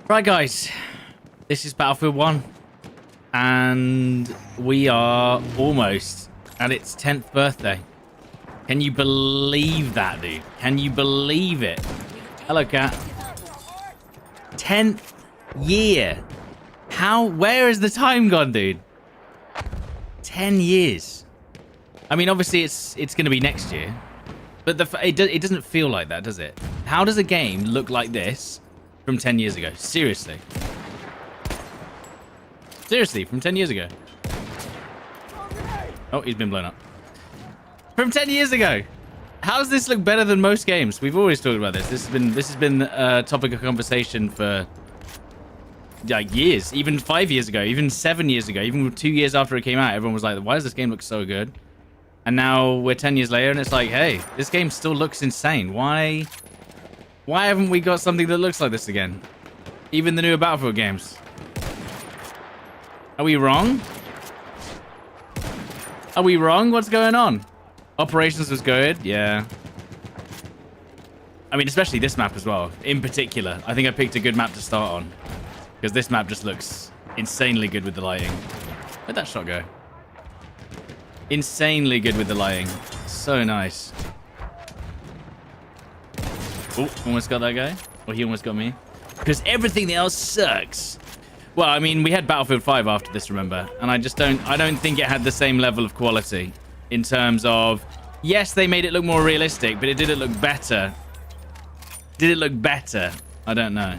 Right, guys, this is Battlefield 1, and we are almost at its 10th birthday. Can you believe that, dude? Can you believe it? Hello, cat. 10th year. Where has the time gone, dude? 10 years. I mean, obviously, it's going to be next year, but it doesn't feel like that, does it? How does a game look like this from 10 years ago? Seriously. Seriously, from 10 years ago. Oh, he's been blown up. From 10 years ago. How does this look better than most games? We've always talked about this. This has been a topic of conversation for like years. Even 5 years ago, even 7 years ago, even 2 years after it came out, everyone was like, why does this game look so good? And now we're 10 years later and it's like, hey, this game still looks insane. Why haven't we got something that looks like this again? Even the newer Battlefield games. Are we wrong? Are we wrong? What's going on? Operations was good, yeah. I mean, especially this map as well. In particular, I think I picked a good map to start on. Because this map just looks insanely good with the lighting. Where'd that shot go? Insanely good with the lighting. So nice. Oh, almost got that guy. Or he almost got me. Because everything else sucks. Well, I mean, we had Battlefield 5 after this, remember? And I don't think it had the same level of quality in terms of, yes, they made it look more realistic, but did it look better? Did it look better? I don't know.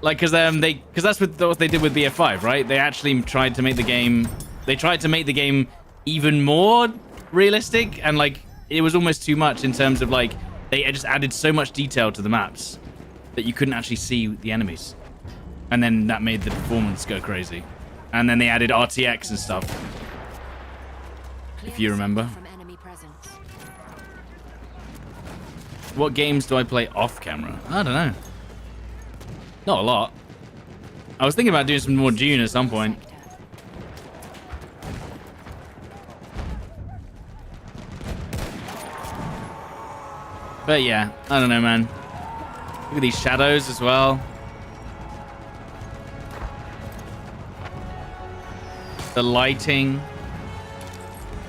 Like, because that's what they did with BF5, right? They actually tried to make the game, even more realistic, and like, it was almost too much in terms of like, they just added so much detail to the maps that you couldn't actually see the enemies. And then that made the performance go crazy. And then they added RTX and stuff. If you remember. What games do I play off camera? I don't know. Not a lot. I was thinking about doing some more Dune at some point. But yeah, I don't know, man. Look at these shadows as well. The lighting.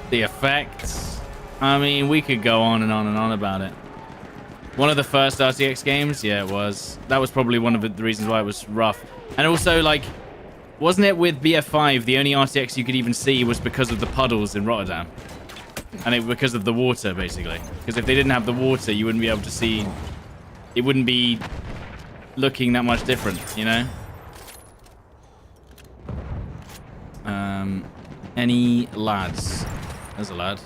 The effects. I mean, we could go on and on and on about it. One of the first RTX games? Yeah, it was. That was probably one of the reasons why it was rough. And also, like, wasn't it with BF5, the only RTX you could even see was because of the puddles in Rotterdam? And because of the water, basically. Because if they didn't have the water, you wouldn't be able to see... It wouldn't be looking that much different, you know? Any lads? There's a lad.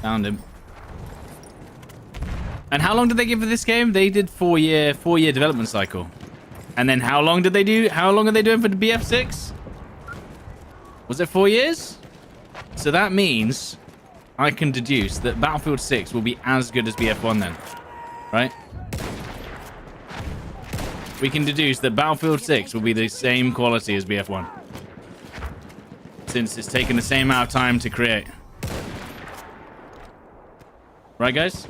Found him. And how long did they give for this game? They did 4-year development cycle. And then how long did they do? How long are they doing for the BF6? Was it 4 years? So that means I can deduce that Battlefield 6 will be as good as BF1 then. Right? We can deduce that Battlefield 6 will be the same quality as BF1. Since it's taken the same amount of time to create. Right, guys?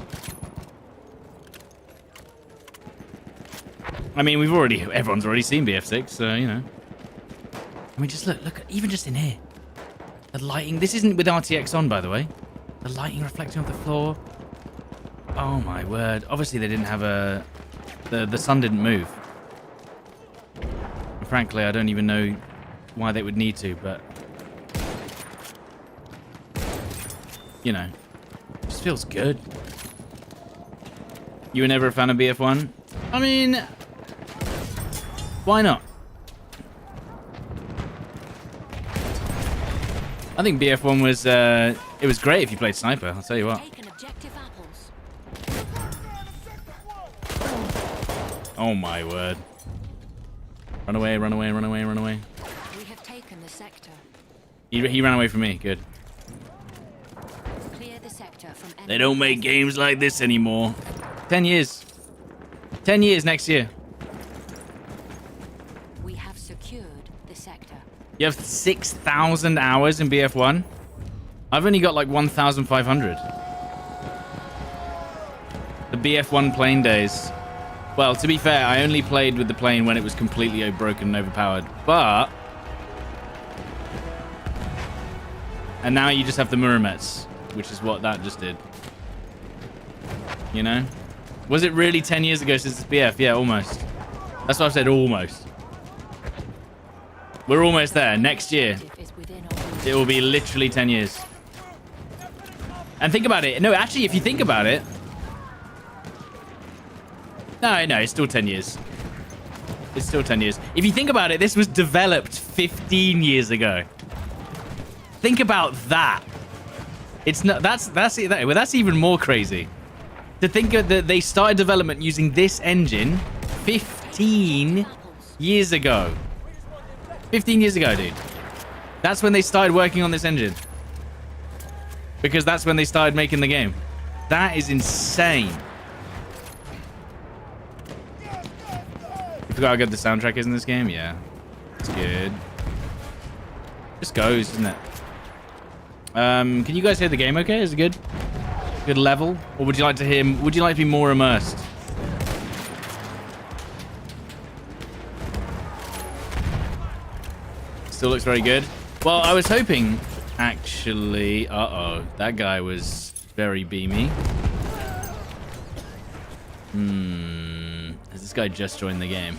I mean, everyone's already seen BF6, so, you know. I mean, just look, even just in here. The lighting, this isn't with RTX on, by the way. The lighting reflecting off the floor. Oh, my word. Obviously, they didn't have the sun didn't move. And frankly, I don't even know why they would need to, but... You know, it just feels good. You were never a fan of BF1? I mean, why not? I think BF1 was, it was great if you played Sniper, I'll tell you what. Oh my word. Run away, run away, run away, run away. We have taken the sector. He ran away from me, good. They don't make games like this anymore. 10 years. 10 years next year. We have secured the sector. You have 6,000 hours in BF1? I've only got like 1,500. The BF1 playing days. Well, to be fair, I only played with the plane when it was completely broken and overpowered. But... And now you just have the Muramets, which is what that just did. You know? Was it really 10 years ago since it's BF? Yeah, almost. That's why I said almost. We're almost there. Next year, it will be literally 10 years. And think about it. No, actually, if you think about it... No, it's still 10 years. It's still 10 years. If you think about it, this was developed 15 years ago. Think about that. It's not... That's even more crazy. To think that they started development using this engine 15 years ago. 15 years ago, dude. That's when they started working on this engine. Because that's when they started making the game. That is insane. You forgot how good the soundtrack is in this game? Yeah. It's good. Just goes, isn't it? Can you guys hear the game okay? Is it good? Good level? Or would you like to be more immersed? Still looks very good. Well, I was hoping, actually... Uh-oh. That guy was very beamy. Has this guy just joined the game?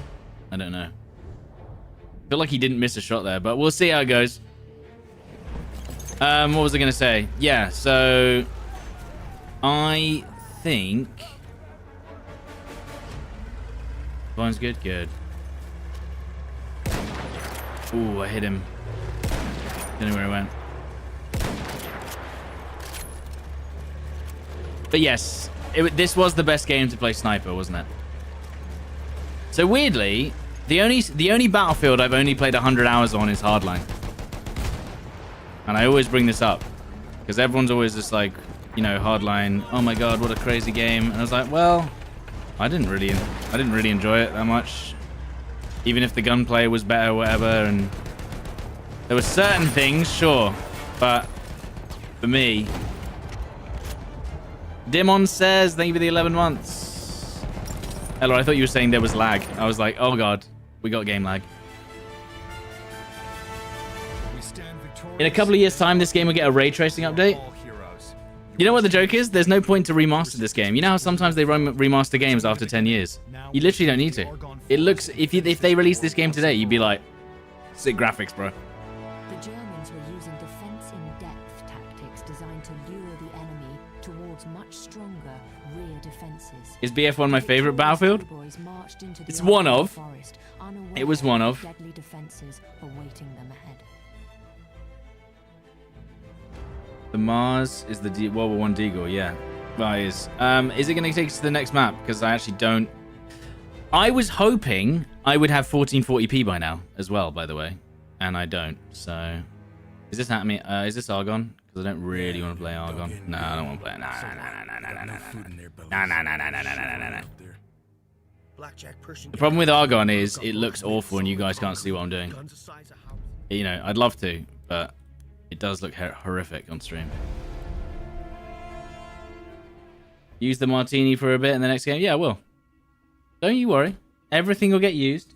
I don't know. I feel like he didn't miss a shot there, but we'll see how it goes. What was I going to say? Yeah, so... I think... Volume's good? Good. Ooh, I hit him. Don't know where I went. But yes, this was the best game to play sniper, wasn't it? So weirdly, the only Battlefield I've only played 100 hours on is Hardline. And I always bring this up because everyone's always just like, you know, Hardline, oh my god, what a crazy game. And I was like, well, I didn't really enjoy it that much. Even if the gunplay was better or whatever, and there were certain things, sure, but for me, Dimon says, thank you for the 11 months. Hello, I thought you were saying there was lag. I was like, oh god, we got game lag. In a couple of years' time, this game will get a ray tracing update. You know what the joke is? There's no point to remaster this game. You know how sometimes they remaster games after 10 years? You literally don't need to. It looks... If they released this game today, you'd be like, sick graphics, bro. The Germans were using defense-in-depth tactics designed to lure the enemy towards much stronger rear defenses. Is BF1 my favorite Battlefield? It's one of. It was one of. Deadly defenses awaiting them ahead. The Mars is the World War I Deagle, yeah. Well, it is. Is it going to take us to the next map? Because I actually don't... I was hoping I would have 1440p by now as well, by the way. And I don't, so... Is this happening? Is this Argon? Because I don't really want to play Argon. No, I don't want to play it. No. The problem with Argon is it looks awful and you guys can't see what I'm doing. You know, I'd love to, but... It does look horrific on stream. Use the martini for a bit in the next game? Yeah, I will. Don't you worry. Everything will get used.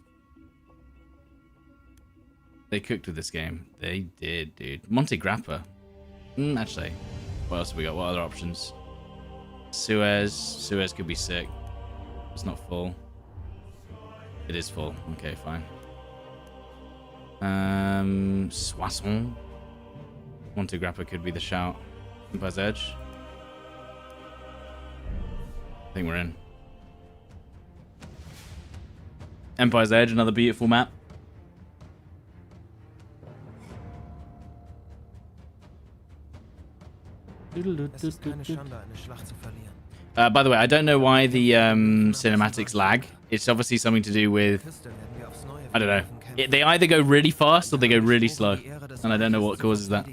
They cooked with this game. They did, dude. Monte Grappa. Actually. What else have we got? What other options? Suez. Suez could be sick. It's not full. It is full. Okay, fine. Soissons. Monte Grappa could be the shout. Empire's Edge. I think we're in. Empire's Edge, another beautiful map. By the way, I don't know why the cinematics lag. It's obviously something to do with... I don't know. They either go really fast or they go really slow. And I don't know what causes that.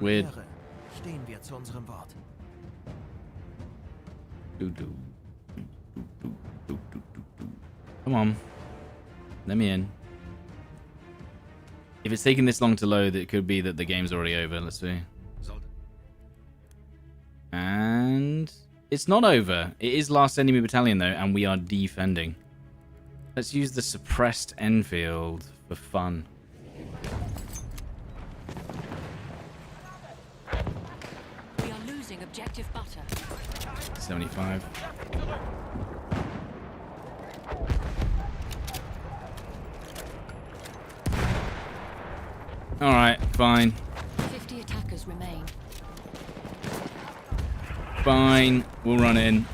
Weird. Come on. Let me in. If it's taking this long to load, it could be that the game's already over. Let's see. And It's not over. It is last enemy battalion, though, and we are defending. Let's use the suppressed Enfield for fun. We are losing objective butter. 75. Alright, fine. 50 attackers remain. Fine. We'll run in.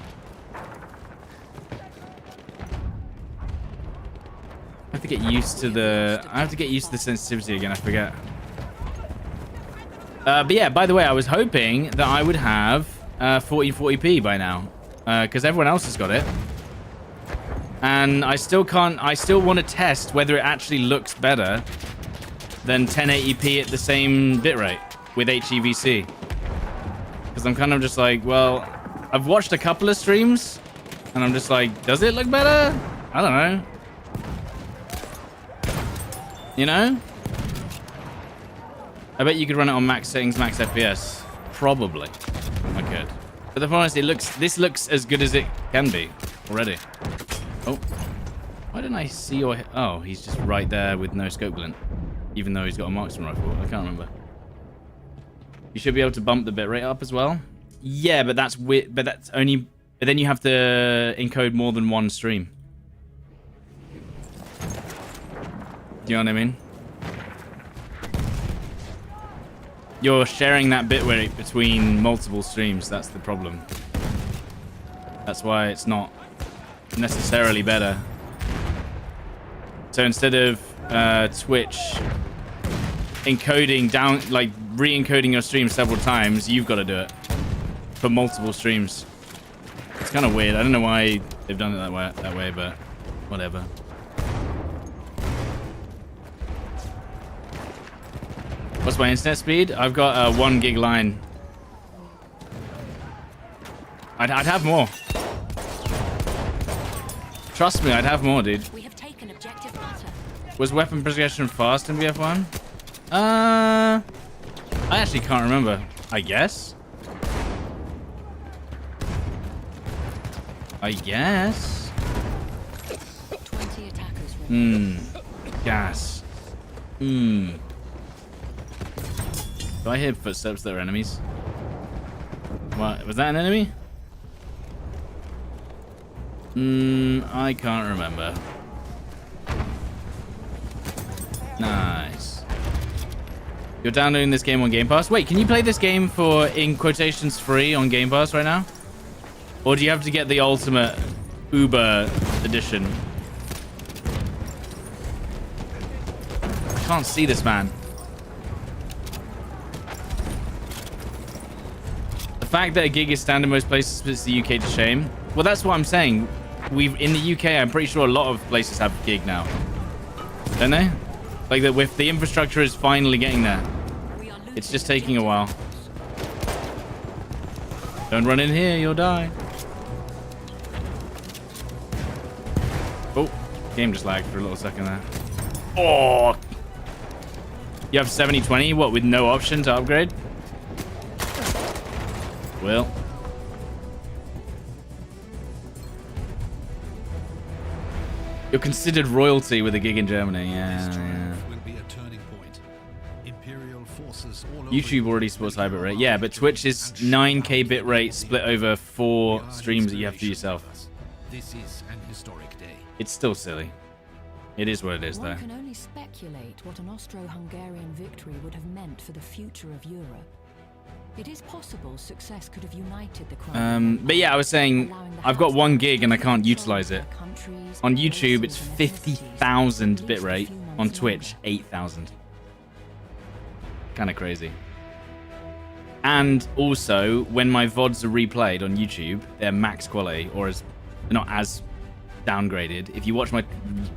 I have to get used to the... I have to get used to the sensitivity again. I forget. But yeah, by the way, I was hoping that I would have 1440p by now. Because everyone else has got it. And I still can't... I still want to test whether it actually looks better than 1080p at the same bitrate with HEVC. Because I'm kind of just like, well, I've watched a couple of streams, and I'm just like, does it look better? I don't know. You know? I bet you could run it on max settings, max FPS. Probably. I could. But the point is, this looks as good as it can be already. Oh. Why didn't I see your... Oh, he's just right there with no scope glint. Even though he's got a marksman rifle. I can't remember. You should be able to bump the bitrate up as well. Yeah, but that's only... But then you have to encode more than one stream. Do you know what I mean? You're sharing that bitrate between multiple streams. That's the problem. That's why it's not necessarily better. So instead of Twitch encoding down, like re-encoding your stream several times, you've got to do it for multiple streams. It's kind of weird. I don't know why they've done it that way, but whatever. What's my internet speed? I've got a 1 gig line. I'd have more. Trust me, I'd have more, dude. We have taken objective butter. Was weapon progression fast in BF1? I actually can't remember. I guess. I guess. 20 attackers remain. Gas. Do I hear footsteps that are enemies? What? Was that an enemy? I can't remember. Nice. You're downloading this game on Game Pass? Wait, can you play this game for, in quotations, free on Game Pass right now? Or do you have to get the ultimate Uber edition? I can't see this man. The fact that a gig is standard most places puts the UK to shame. Well, that's what I'm saying. In the UK, I'm pretty sure a lot of places have gig now. Don't they? Like that, with the infrastructure is finally getting there. It's just taking a while. Don't run in here, you'll die. Oh, game just lagged for a little second there. Oh! You have 7020? What, with no option to upgrade? Well. You're considered royalty with a gig in Germany. Yeah. YouTube already supports high bit rate. Yeah, but Twitch is 9K bit rate split over 4 streams that you have to do yourself. This is an historic day. It's still silly. It is what it is, though. One can only speculate what an Austro-Hungarian victory would have meant for the future of Europe. It is possible success could have united the but yeah, I was saying I've got 1 gig and I can't utilize it. On YouTube, it's 50,000 bitrate. On Twitch, 8,000. Kind of crazy. And also, when my VODs are replayed on YouTube, they're max quality, or not as downgraded. If you watch my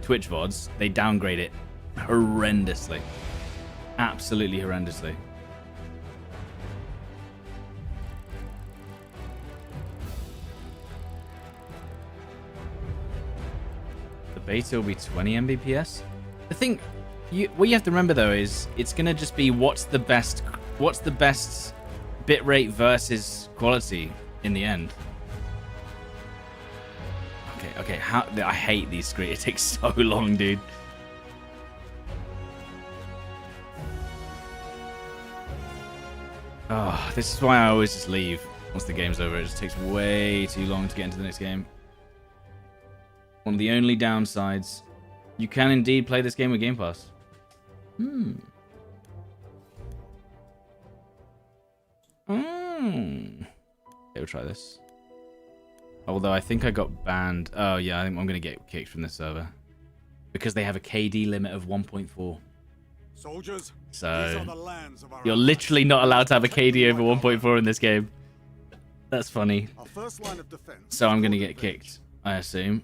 Twitch VODs, they downgrade it horrendously. Absolutely horrendously. The beta will be 20 Mbps. The thing, what you have to remember though is it's gonna just be what's the best bitrate versus quality in the end. Okay. How? I hate these screens. It takes so long, dude. Oh, this is why I always just leave once the game's over. It just takes way too long to get into the next game. One of the only downsides. You can indeed play this game with Game Pass. Okay, we'll try this. Although I think I got banned. Oh, yeah, I think I'm going to get kicked from this server. Because they have a KD limit of 1.4. Soldiers, so you're literally not allowed to have a KD over 1.4 in this game. That's funny. Our first line of defense. So I'm going to get kicked, I assume.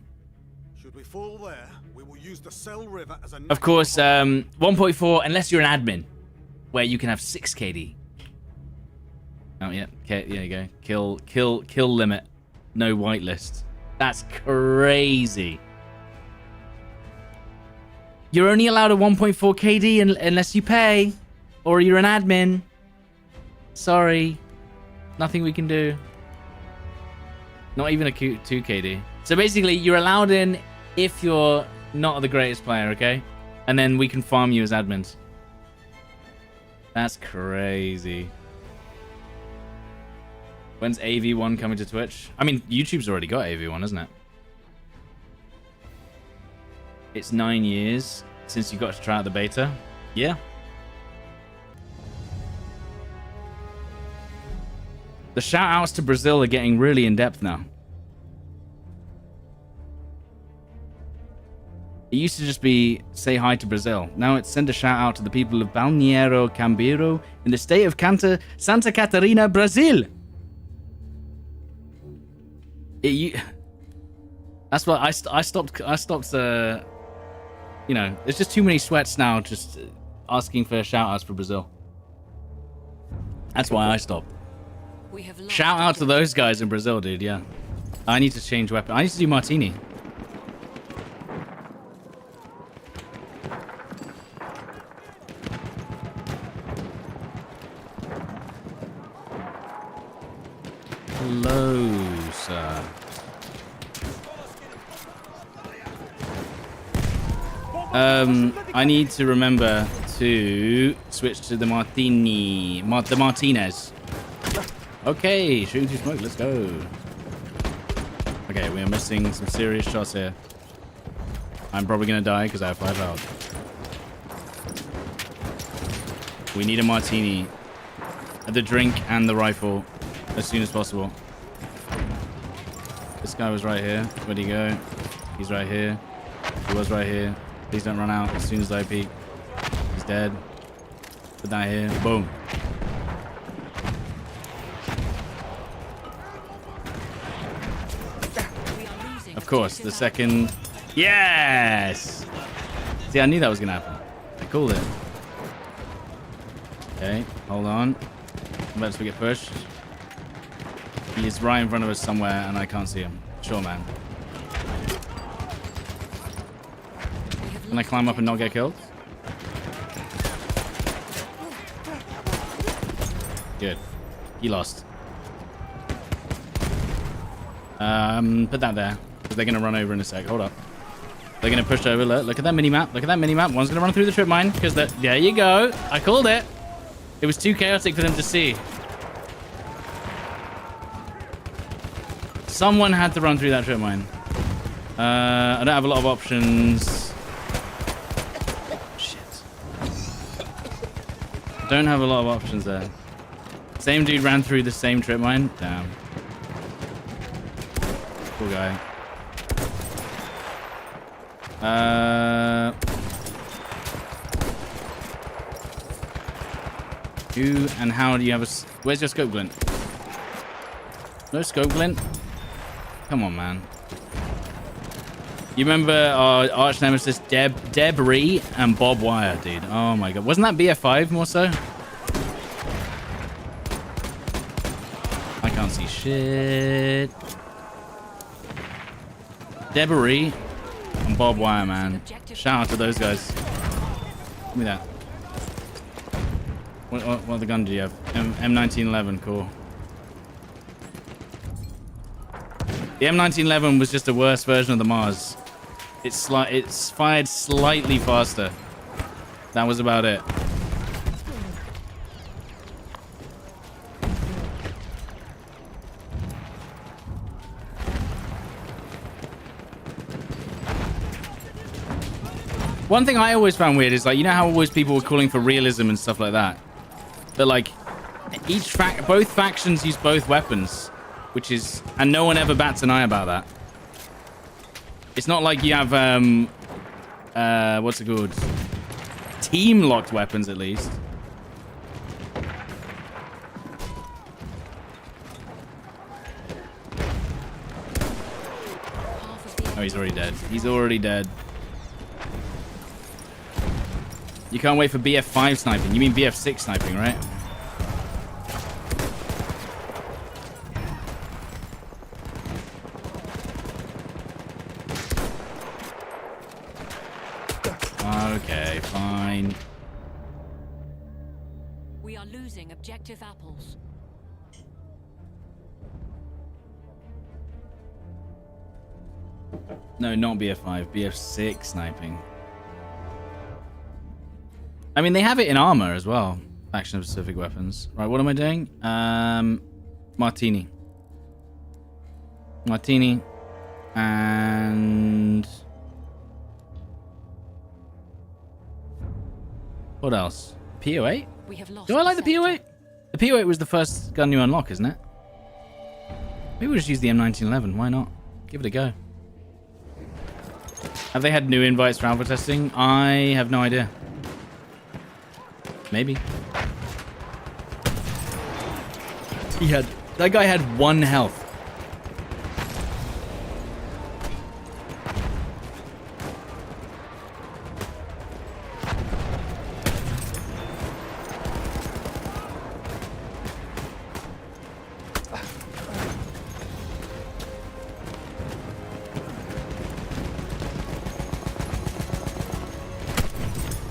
Should we fall there, we will use the Cell River as a Of course, 1.4 unless you're an admin, where you can have 6 KD. Oh yeah, okay, there you go. Kill limit. No whitelist. That's crazy. You're only allowed a 1.4 KD unless you pay, or you're an admin. Sorry, nothing we can do. Not even a 2 KD. So basically, you're allowed in if you're not the greatest player, okay? And then we can farm you as admins. That's crazy. When's AV1 coming to Twitch? I mean, YouTube's already got AV1, hasn't it? It's 9 years since you got to try out the beta. Yeah. The shout outs to Brazil are getting really in depth now. It used to just be say hi to Brazil. Now it's send a shout out to the people of Balneário Camboriú in the state of Santa Catarina, Brazil. That's what I stopped. You know, there's just too many sweats now. Just asking for shout outs for Brazil. That's why I stopped. Shout out to those guys in Brazil, dude. Yeah, I need to change weapon. I need to do Martini. Hello, sir. I need to remember to switch to the the Martinez. Okay, shooting through smoke, let's go. Okay, we are missing some serious shots here. I'm probably gonna die because I have 5 health. We need a Martini. The drink and the rifle as soon as possible. This guy was right here. Where'd he go? He's right here. He was right here. Please don't run out as soon as I peek. He's dead. Put that here. Boom. Of course, the second. Yes! See, I knew that was going to happen. I called it. Okay, hold on. Let's get pushed. He is right in front of us somewhere, and I can't see him. Sure, man. Can I climb up and not get killed? Good. He lost. Put that there. Because they're going to run over in a sec. Hold up. They're going to push over. Look at that mini-map. Look at that mini-map. One's going to run through the trip mine. Because there you go. I called it. It was too chaotic for them to see. Someone had to run through that trip mine. I don't have a lot of options. Shit. Don't have a lot of options there. Same dude ran through the same trip mine. Damn. Cool guy. Who and how do you have a... Where's your scope glint? No scope glint? Come on, man. You remember our arch nemesis Debris and Bob Wire, dude. Oh my god. Wasn't that BF5 more so? I can't see shit. Debris and Bob Wire, man. Shout out to those guys. Give me that. What other gun do you have? M1911, cool. The M1911 was just a worse version of the Mars. It's fired slightly faster. That was about it. One thing I always found weird is, like, you know how always people were calling for realism and stuff like that? But, like, both factions use both weapons, which is... And no one ever bats an eye about that. It's not like you have, what's it called? Team-locked weapons, at least. Oh, he's already dead. He's already dead. You can't wait for BF5 sniping. You mean BF6 sniping, right? Okay, fine. We are losing objective apples. No, not BF5. BF6 sniping. I mean, they have it in armor as well. Faction of specific weapons. Right, what am I doing? Martini. Martini. And... what else? PO8? We have lost Do I like the sector. PO8? The PO8 was the first gun you unlock, isn't it? Maybe we'll just use the M1911. Why not? Give it a go. Have they had new invites for alpha testing? I have no idea. Maybe. That guy had 1 health.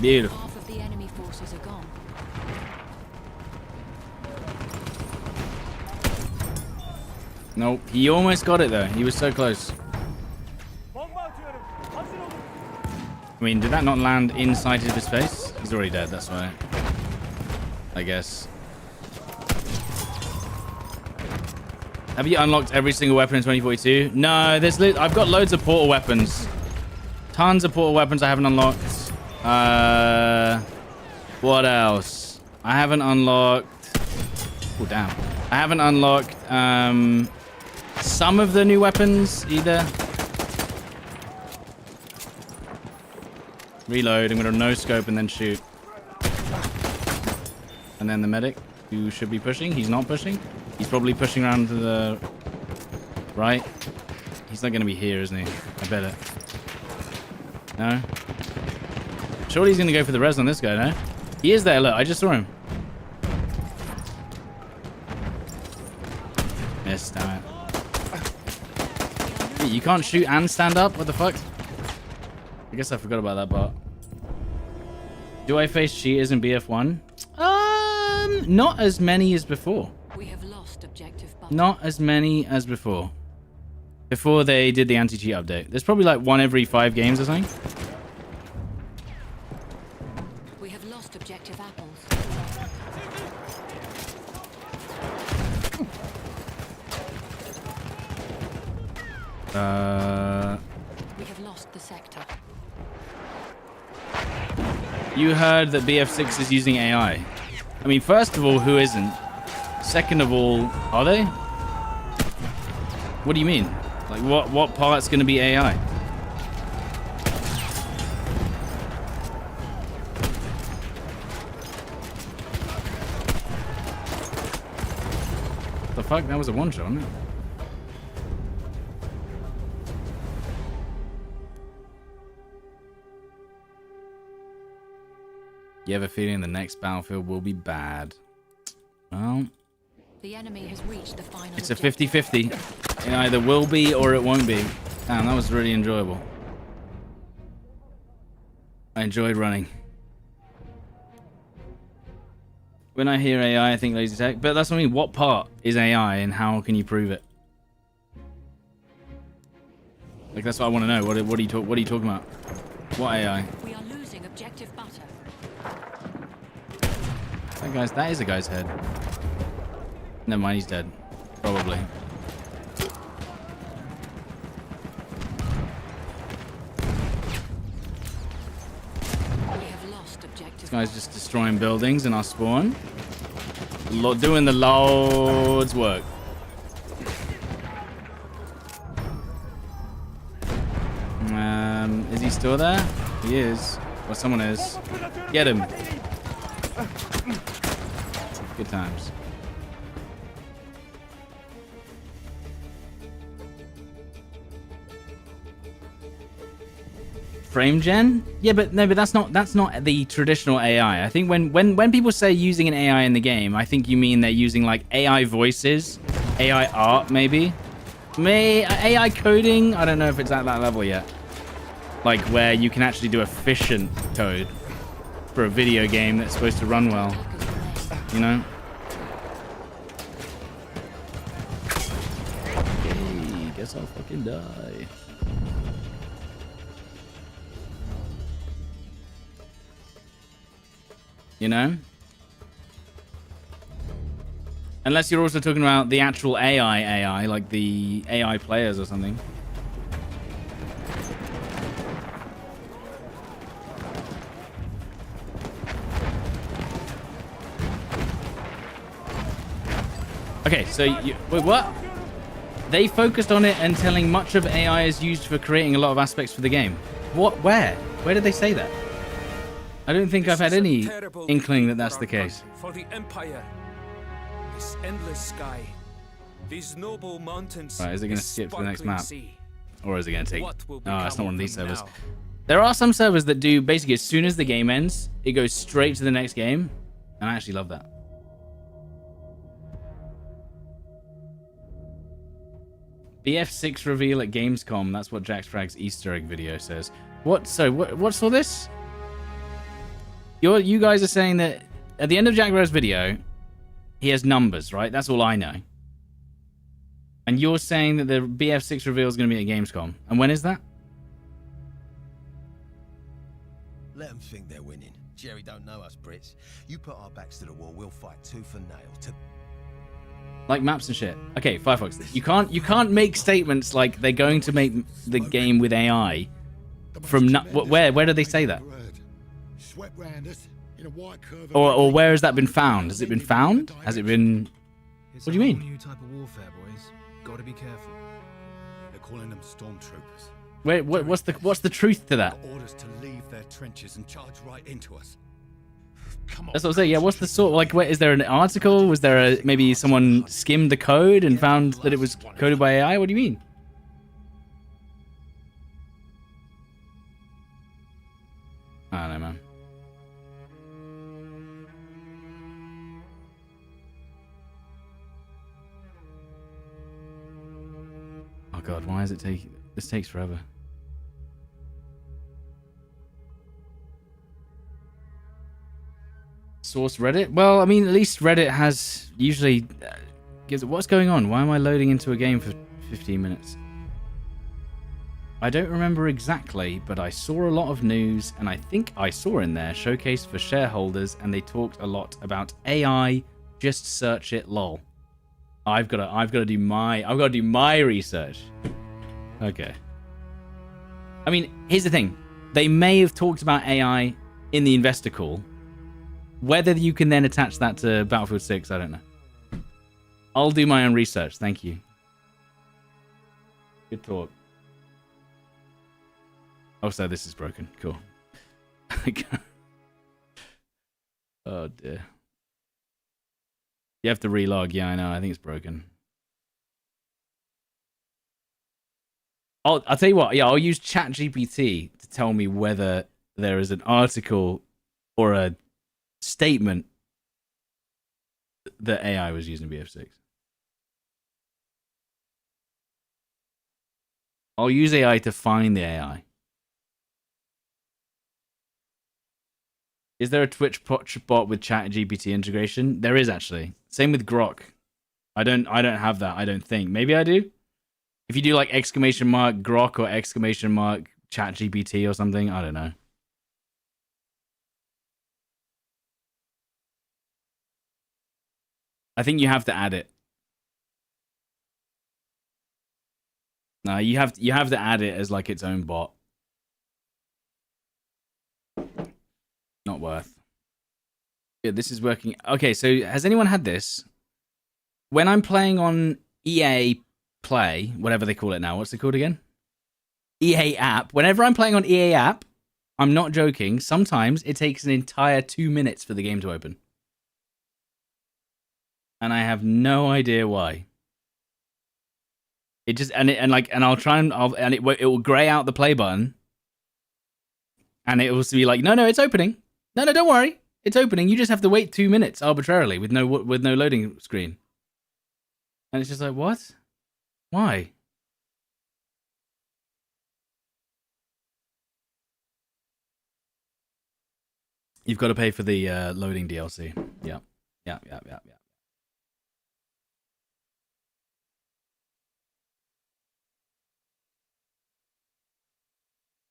Beautiful. Half of the enemy forces are gone. Nope. He almost got it, though. He was so close. I mean, did that not land inside of his face? He's already dead, that's why. I guess. Have you unlocked every single weapon in 2042? No, I've got loads of portal weapons. Tons of portal weapons I haven't unlocked. What else? I haven't unlocked... oh, damn. I haven't unlocked, some of the new weapons, either. Reload. I'm going to no-scope and then shoot. And then the medic, who should be pushing. He's not pushing. He's probably pushing around to the right. He's not going to be here, isn't he? I bet it. No? Surely he's going to go for the res on this guy, no? He is there, look. I just saw him. Missed, damn it. Wait, you can't shoot and stand up? What the fuck? I guess I forgot about that part. Do I face cheaters in BF1? Not as many as before. We have lost objective button. Not as many as before. Before they did the anti-cheat update. There's probably like 1 every 5 games or something. We have lost objective apples. We have lost the sector. You heard that BF6 is using AI. I mean, first of all, who isn't? Second of all, are they? What do you mean? Like, what part's going to be AI? The fuck? That was a one-shot, wasn't it? You have a feeling the next battlefield will be bad. Well, The enemy has reached the final it's a objective. 50-50. It either will be or it won't be. Damn, that was really enjoyable. I enjoyed running. When I hear AI, I think laser tech. But that's what I mean. What part is AI and how can you prove it? Like, that's what I want to know. What are you talking about? What AI? We are losing objective butter. That is a guy's head. Never mind, he's dead. Probably. We have lost objective. This guy's just destroying buildings in our spawn. Doing the Lord's work. Is he still there? He is. Or someone is. Get him. Good times. Frame gen? Yeah, but no, but that's not the traditional AI. I think when people say using an AI in the game, I think you mean they're using like AI voices, AI art maybe. AI coding, I don't know if it's at that level yet. Like where you can actually do efficient code for a video game that's supposed to run well. You know? Okay, guess I'll fucking die. You know? Unless you're also talking about the actual AI, like the AI players or something. Okay, so wait, what? They focused on it and telling much of AI is used for creating a lot of aspects for the game. What? Where? Where did they say that? I don't think I've had any inkling that that's the case. For the Empire, this endless sky, these noble mountains. Right, is it going to skip to the next map? Sea. Or is it going to take... What will Oh, it's not one of these become of servers. them There are some servers that do, basically, as soon as the game ends, it goes straight to the next game. And I actually love that. BF6 reveal at Gamescom. That's what Jax Frag's Easter egg video says. What? So, what's all this? You guys are saying that at the end of Jack Frag's video, he has numbers, right? That's all I know. And you're saying that the BF6 reveal is going to be at Gamescom. And when is that? Let them think they're winning. Jerry don't know us, Brits. You put our backs to the wall, we'll fight tooth and nail to... Like maps and shit. Okay, Firefox. You can't make statements like they're going to make the game with AI from where do they say that? Or where has that been found? Has it been found? Has it been? What do you mean? New type of warfare, boys. Gotta be careful. They're calling them stormtroopers. Wait, what's the truth to that? Got orders to leave their trenches and charge right into us. Come on. That's what I'm saying. Yeah, what's the sort? Like, wait, is there an article? Was there maybe someone skimmed the code and found that it was coded by AI? What do you mean? I don't know, man. Oh god, why is it taking? This takes forever. Source Reddit? Well, I mean, at least Reddit has usually gives. What's going on? Why am I loading into a game for 15 minutes? I don't remember exactly, but I saw a lot of news, and I think I saw in there showcase for shareholders, and they talked a lot about AI. Just search it, lol. I've got to do my research. Okay. I mean, here's the thing. They may have talked about AI in the investor call. Whether you can then attach that to Battlefield 6, I don't know. I'll do my own research. Thank you. Good talk. Oh, so this is broken. Cool. Oh, dear. You have to relog. Yeah, I know. I think it's broken. I'll tell you what. Yeah, I'll use ChatGPT to tell me whether there is an article or a statement that AI was using BF6. I'll use AI to find the AI. Is there a Twitch bot with ChatGPT integration? There is actually. Same with Grok. I don't have that. I don't think. Maybe I do. If you do like exclamation mark Grok or exclamation mark ChatGPT or something, I don't know. I think you have to add it. No, you have to add it as like its own bot. Not worth. Yeah, this is working. Okay, so has anyone had this? When I'm playing on EA Play, whatever they call it now, what's it called again? EA app. Whenever I'm playing on EA app, I'm not joking, sometimes it takes an entire 2 minutes for the game to open. And I have no idea why. It just and I'll try and it will gray out the play button, and it will be like, no, it's opening. No, don't worry, it's opening. You just have to wait 2 minutes arbitrarily with no loading screen. And it's just like, what? Why? You've got to pay for the loading DLC. Yeah.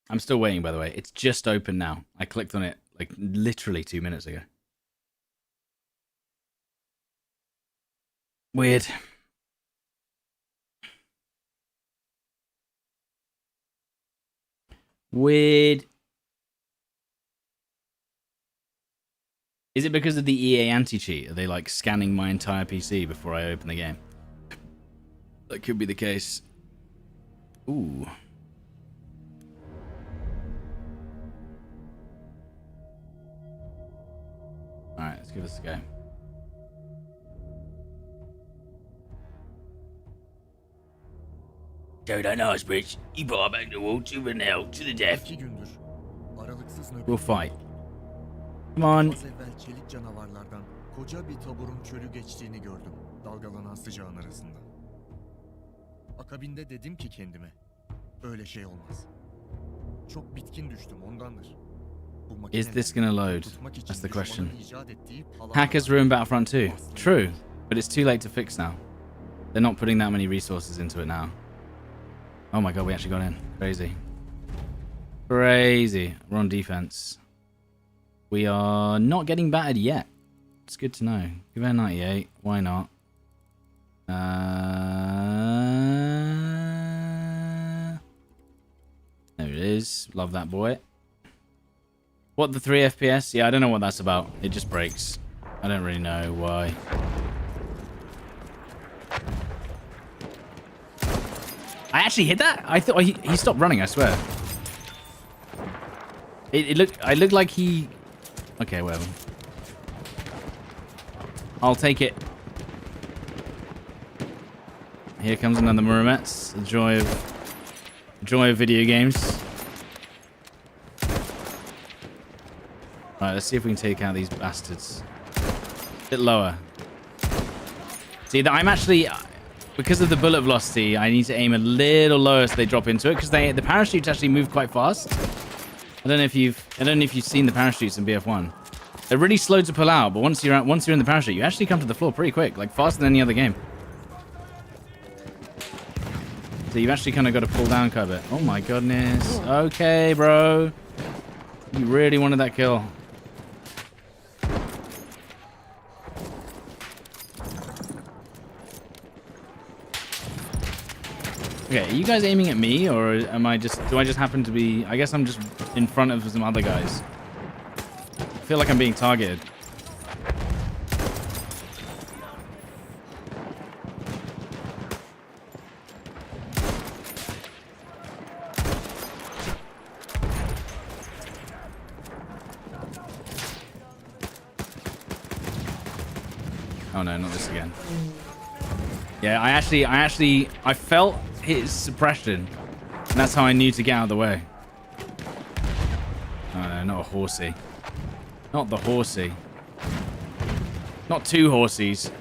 I'm still waiting, by the way. It's just open now. I clicked on it like literally 2 minutes ago. Weird. Weird. Is it because of the EA anti-cheat? Are they like scanning my entire PC before I open the game? That could be the case. Ooh. Alright, let's give this a go. Don't know, Bridge. You bar back the wall to the nail, to the death. 2 gündür aralıksız nöbet. We'll fight. Come on. Az evvel çelik canavarlardan koca bir taburun çölü geçtiğini gördüm. Dalgalanan sıcağın arasında. Akabinde dedim ki kendime, öyle şey olmaz. Çok bitkin düştüm ondandır. Is this gonna load? That's the question. Hackers ruined Battlefront 2. True, but it's too late to fix now. They're not putting that many resources into it now. Oh my god, we actually got in. Crazy. Crazy. We're on defense. We are not getting battered yet. It's good to know. Give it a 98. Why not? There it is. Love that boy. What, the 3 FPS? Yeah, I don't know what that's about. It just breaks. I don't really know why. I actually hit that? I thought he stopped running, I swear. It looked like he... Okay, whatever. I'll take it. Here comes another Murametz. The joy of video games. Right, let's see if we can take out these bastards. A bit lower. See, that I'm actually... Because of the bullet velocity, I need to aim a little lower so they drop into it, because the parachutes actually move quite fast. I don't know if you've seen the parachutes in BF1. They're really slow to pull out, but once you're in the parachute, you actually come to the floor pretty quick, like faster than any other game. So you've actually kind of got to pull down quite a bit. Oh my goodness. Okay, bro. You really wanted that kill. Okay, are you guys aiming at me, or do I just happen to be... I guess I'm just in front of some other guys. I feel like I'm being targeted. Oh no, not this again. Yeah, I felt his suppression, and that's how I knew to get out of the way. Oh no, not a horsey. Not the horsey. Not 2 horsies.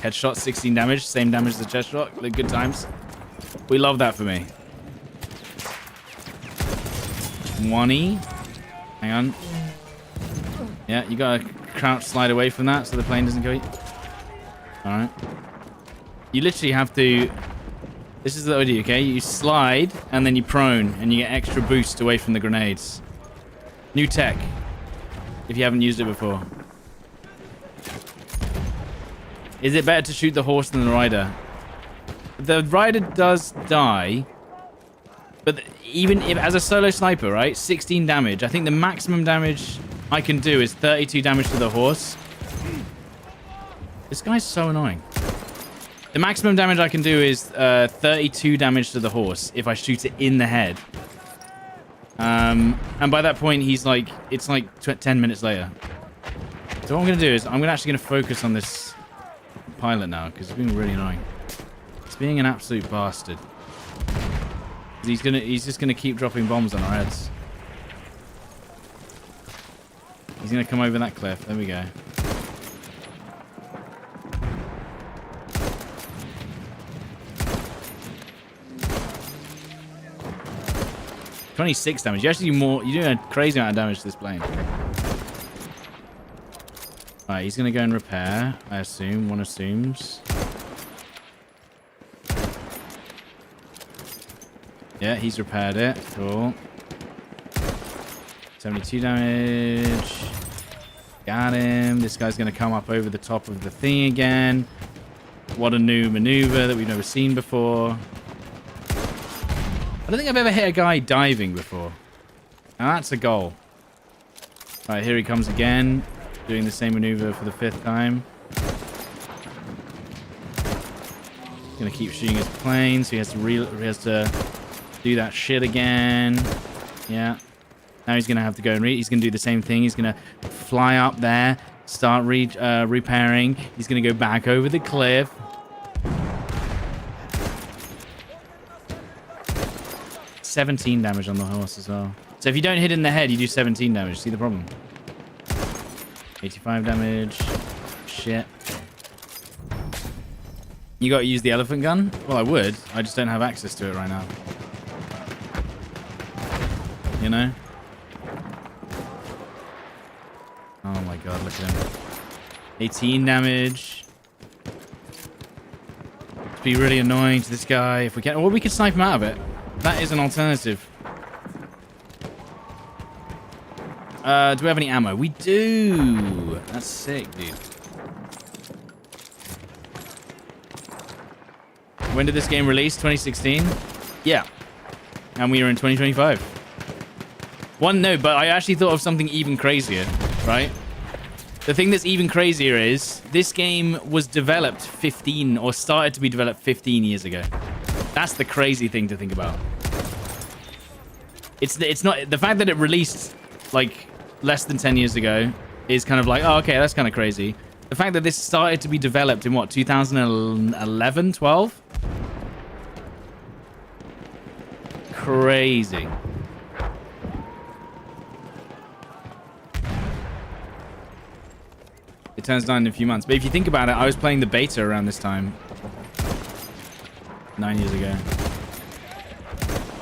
Headshot, 16 damage, same damage as the chest shot. The good times. We love that for me. 1E. Hang on. Yeah, you gotta crouch slide away from that so the plane doesn't go. Alright. You literally have to... This is the idea, okay? You slide, and then you prone, and you get extra boost away from the grenades. New tech, if you haven't used it before. Is it better to shoot the horse than the rider? The rider does die, but even if, as a solo sniper, right? 16 damage. I think the maximum damage I can do is 32 damage to the horse. This guy's so annoying. The maximum damage I can do is 32 damage to the horse if I shoot it in the head. And by that point, he's like, it's like 10 minutes later. So what I'm going to do is I'm actually going to focus on this pilot now because it's being really annoying. It's being an absolute bastard. He's just gonna keep dropping bombs on our heads. He's gonna come over that cliff. There we go. $26 damage. You actually do more. You do a crazy amount of damage to this plane. Alright, he's gonna go and repair. I assume. One assumes. Yeah, he's repaired it. Cool. 72 damage. Got him. This guy's going to come up over the top of the thing again. What a new maneuver that we've never seen before. I don't think I've ever hit a guy diving before. Now that's a goal. Alright, here he comes again. Doing the same maneuver for the 5th time. He's going to keep shooting his plane, so he has to do that shit again. Yeah. Now he's going to have to go and he's going to do the same thing. He's going to fly up there, start repairing. He's going to go back over the cliff. $17 damage on the horse as well. So if you don't hit in the head, you do 17 damage. See the problem? 85 damage. Shit. You got to use the elephant gun? Well, I would. I just don't have access to it right now. You know? Oh my god, look at him. 18 damage. It'd be really annoying to this guy if we can. Well, we could snipe him out of it. That is an alternative. Do we have any ammo? We do. That's sick, dude. When did this game release? 2016? Yeah. And we are in 2025. No, but I actually thought of something even crazier, right? The thing that's even crazier is this game was developed 15 or started to be developed 15 years ago. That's the crazy thing to think about. It's not the fact that it released like less than 10 years ago is kind of like, oh, okay, that's kind of crazy. The fact that this started to be developed in what, 2011, 12? Crazy. It turns 9 in a few months. But if you think about it, I was playing the beta around this time. 9 years ago.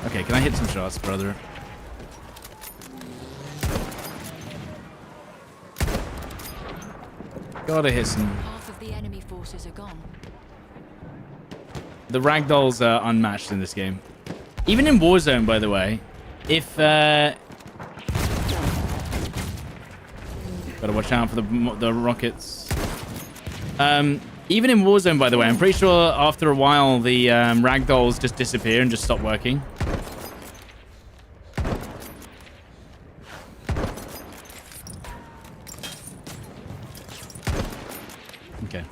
Okay, can I hit some shots, brother? Gotta hit some. Half of the enemy forces are gone. The ragdolls are unmatched in this game. Even in Warzone, by the way. If, gotta watch out for the rockets. Even in Warzone, by the way, I'm pretty sure after a while the ragdolls just disappear and just stop working. Okay.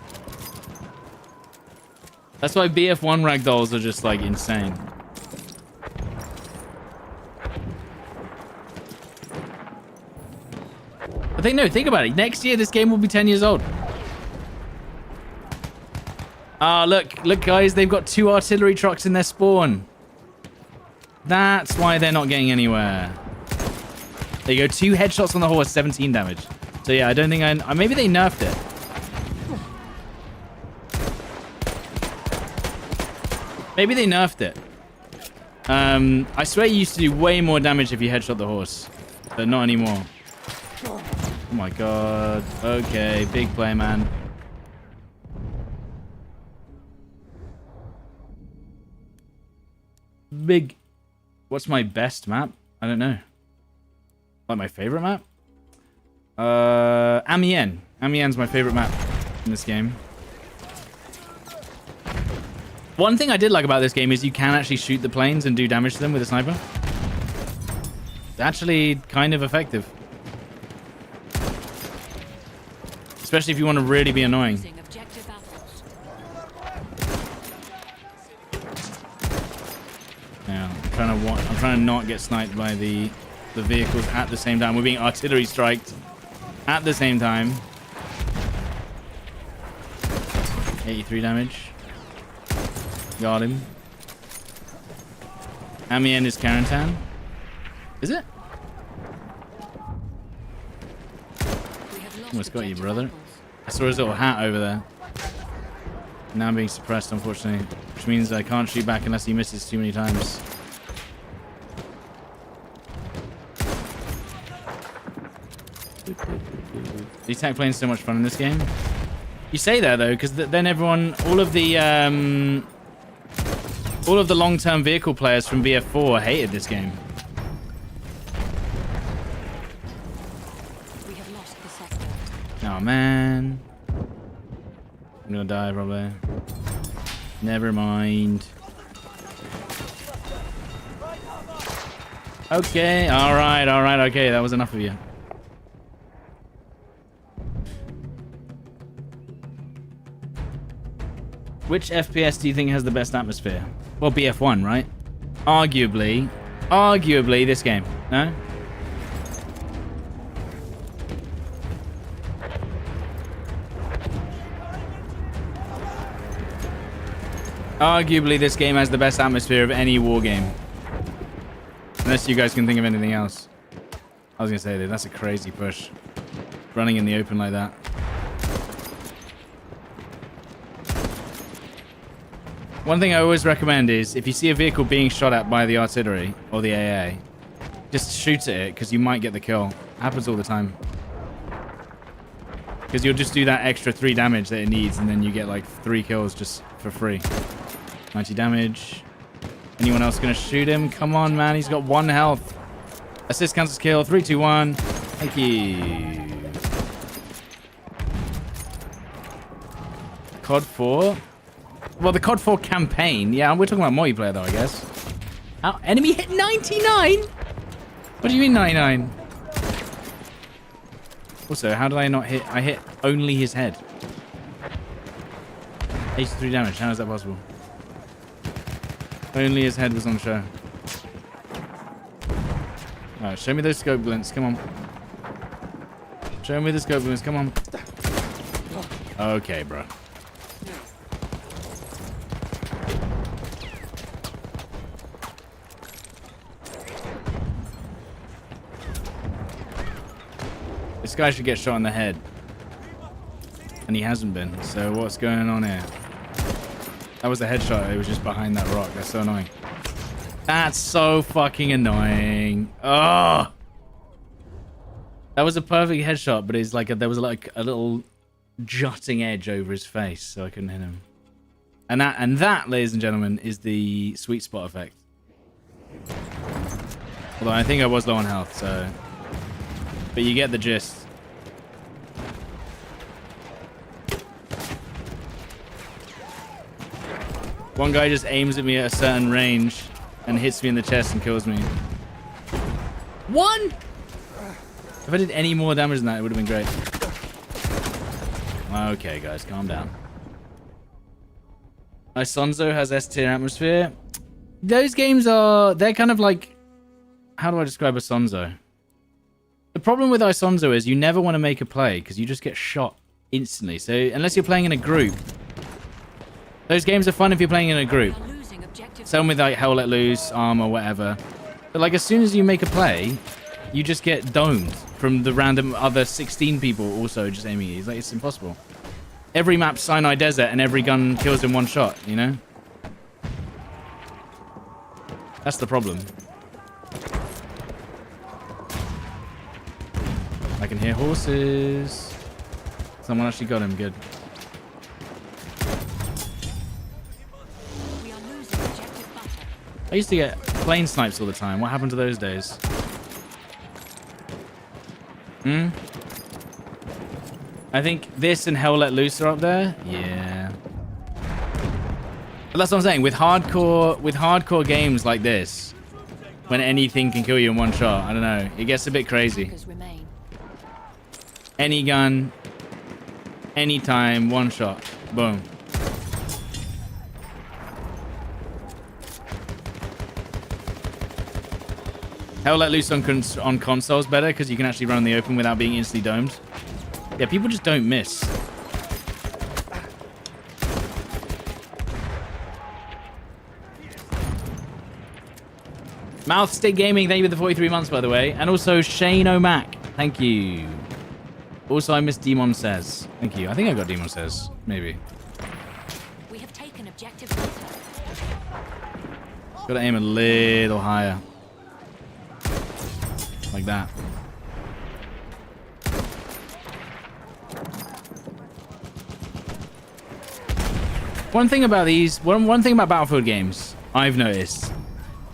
That's why BF1 ragdolls are just like insane. But think about it. Next year, this game will be 10 years old. Ah, look, guys. They've got 2 artillery trucks in their spawn. That's why they're not getting anywhere. There you go. 2 headshots on the horse, 17 damage. So yeah, I don't think maybe they nerfed it. Maybe they nerfed it. I swear you used to do way more damage if you headshot the horse, but not anymore. Oh my god. Okay, big play, man. big. What's my best map? I don't know. Like my favorite map? Amiens. Amiens my favorite map in this game. One thing I did like about this game is you can actually shoot the planes and do damage to them with a sniper. It's actually kind of effective. Especially if you want to really be annoying. Losing objective apples. Yeah, I'm trying to not get sniped by the vehicles at the same time. We're being artillery striked at the same time. 83 damage. Got him. Amiens is Carentan. Is it? We have lost Almost got you, objective brother. apples. I saw his little hat over there. Now I'm being suppressed, unfortunately. Which means I can't shoot back unless he misses too many times. The attack plane's so much fun in this game. You say that though, because then everyone, all of the long-term vehicle players from BF4 hated this game. We have lost the sector. Oh man, I'm gonna die probably. Never mind. Okay, all right, okay, that was enough of you. Which FPS do you think has the best atmosphere? Well, BF1, right? Arguably this game. No? Arguably this game has the best atmosphere of any war game. Unless you guys can think of anything else. I was gonna say that that's a crazy push. Running in the open like that. One thing I always recommend is if you see a vehicle being shot at by the artillery or the AA, just shoot at it because you might get the kill. Happens all the time. Because you'll just do that extra 3 damage that it needs and then you get like 3 kills just for free. 90 damage. Anyone else gonna shoot him? Come on, man. He's got 1 health. Assist cancels kill. 3, 2, 1. Thank you. COD 4. Well, the COD 4 campaign. Yeah, we're talking about multiplayer though, I guess. Enemy hit 99? What do you mean 99? Also, how did I not hit? I hit only his head. 83 damage. How is that possible? Only his head was on show. Alright, show me those scope glints. Come on. Show me the scope glints. Come on. Okay, bro. This guy should get shot in the head. And he hasn't been. So what's going on here? That was a headshot. It was just behind that rock. That's so annoying. That's so fucking annoying. Oh! That was a perfect headshot, but it's like there was like a little jutting edge over his face, so I couldn't hit him. And that, ladies and gentlemen, is the sweet spot effect. Although I think I was low on health, so... But you get the gist. One guy just aims at me at a certain range and hits me in the chest and kills me. 1! If I did any more damage than that, it would have been great. Okay, guys, calm down. Isonzo has S-tier atmosphere. Those games are... They're kind of like... How do I describe Isonzo? The problem with Isonzo is you never want to make a play because you just get shot instantly. So unless you're playing in a group... Those games are fun if you're playing in a group. We are losing objective. Same with like Hell Let Loose, Arm, or whatever. But like as soon as you make a play, you just get domed from the random other 16 people also just aiming at you. It's like it's impossible. Every map's Sinai Desert and every gun kills in 1 shot, you know? That's the problem. I can hear horses. Someone actually got him, good. We are losing objective butter. I used to get plane snipes all the time. What happened to those days? I think this and Hell Let Loose are up there. Yeah. But that's what I'm saying. With hardcore games like this, when anything can kill you in one shot, I don't know. It gets a bit crazy. Workers remain. Any gun, anytime, one shot. Boom. Hell Let Loose on consoles better because you can actually run in the open without being instantly domed. Yeah, people just don't miss. Mouth Stick Gaming, thank you for the 43 months, by the way. And also Shane O'Mac, thank you. Also, I missed Demon Says. Thank you. I think I got Demon Says. Maybe. We have taken objective Delta. Gotta aim a little higher. Like that. One thing about Battlefield games I've noticed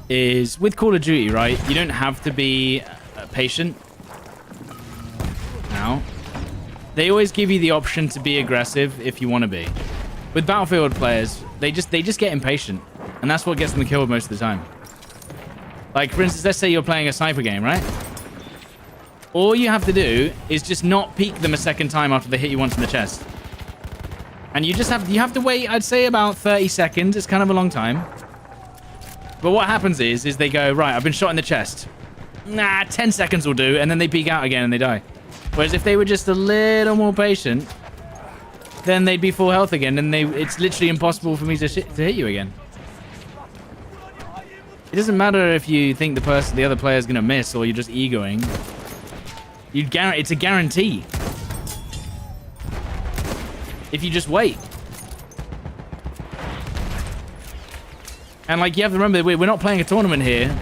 is with Call of Duty, right? You don't have to be patient. Now, they always give you the option to be aggressive if you want to be. With Battlefield players, they just get impatient, and that's what gets them killed most of the time. Like, for instance, let's say you're playing a sniper game, right? All you have to do is just not peek them a second time after they hit you once in the chest. And you have to wait, I'd say about 30 seconds. It's kind of a long time. But what happens is they go, right, I've been shot in the chest. Nah, 10 seconds will do. And then they peek out again and they die. Whereas if they were just a little more patient, then they'd be full health again. And it's literally impossible for me to hit you again. It doesn't matter if you think the other player is going to miss or you're just egoing. It's a guarantee. If you just wait. And like, you have to remember, we're not playing a tournament here.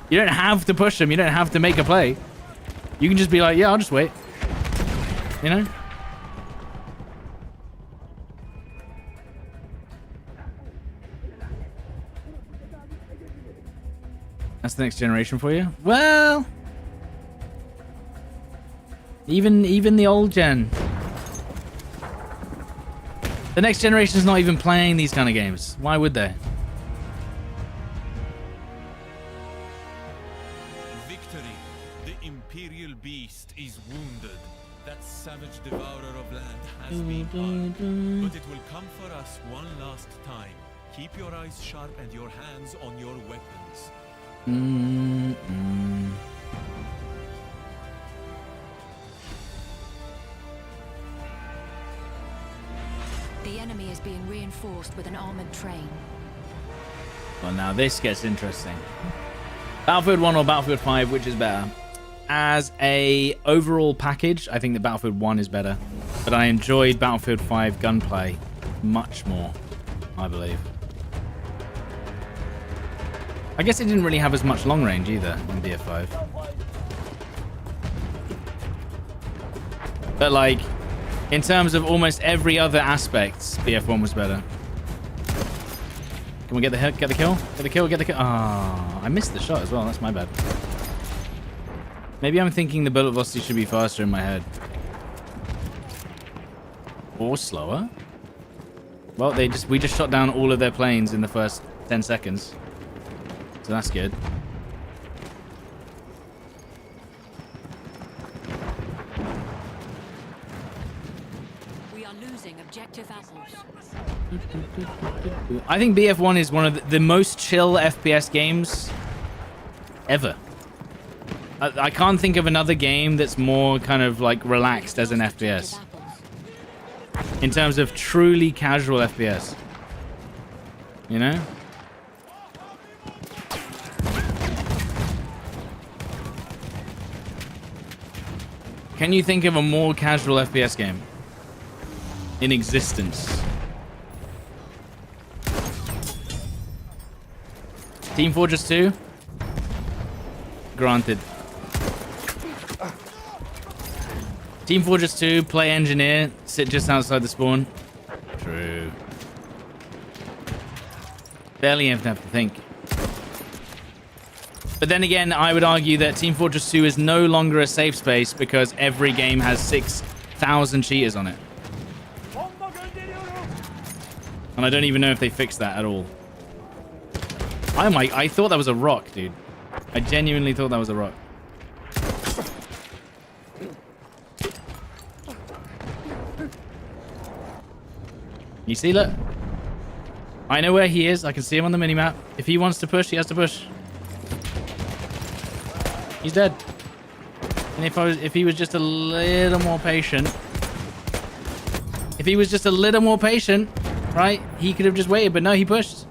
You don't have to push them. You don't have to make a play. You can just be like, yeah, I'll just wait. You know? That's the next generation for you? Well, even the old gen. The next generation is not even playing these kind of games. Why would they? Victory. The Imperial Beast is wounded. That savage devourer of land has been harmed. But it will come for us one last time. Keep your eyes sharp and your hands on your weapons. The enemy is being reinforced with an armored train. Well, now this gets interesting. Battlefield 1 or Battlefield 5, which is better? As a overall package, I think that Battlefield 1 is better. But I enjoyed Battlefield 5 gunplay much more, I believe. I guess it didn't really have as much long range either in BF5. But like, in terms of almost every other aspect, BF1 was better. Can we get the hit? Get the kill? Get the kill? Get the kill? Ah, I missed the shot as well. That's my bad. Maybe I'm thinking the bullet velocity should be faster in my head. Or slower. Well, we just shot down all of their planes in the first 10 seconds. So that's good. We are losing objective apples. I think BF1 is one of the most chill FPS games ever. I can't think of another game that's more kind of like relaxed as an FPS. In terms of truly casual FPS. You know? Can you think of a more casual FPS game in existence? Team Fortress 2? Granted. Team Fortress 2, play engineer, sit just outside the spawn. True. Barely even have to think. But then again, I would argue that Team Fortress 2 is no longer a safe space because every game has 6,000 cheaters on it. And I don't even know if they fixed that at all. I thought that was a rock, dude. I genuinely thought that was a rock. You see, look. I know where he is. I can see him on the minimap. If he wants to push, he has to push. He's dead. And if he was just a little more patient, right, he could have just waited. But no, he pushed.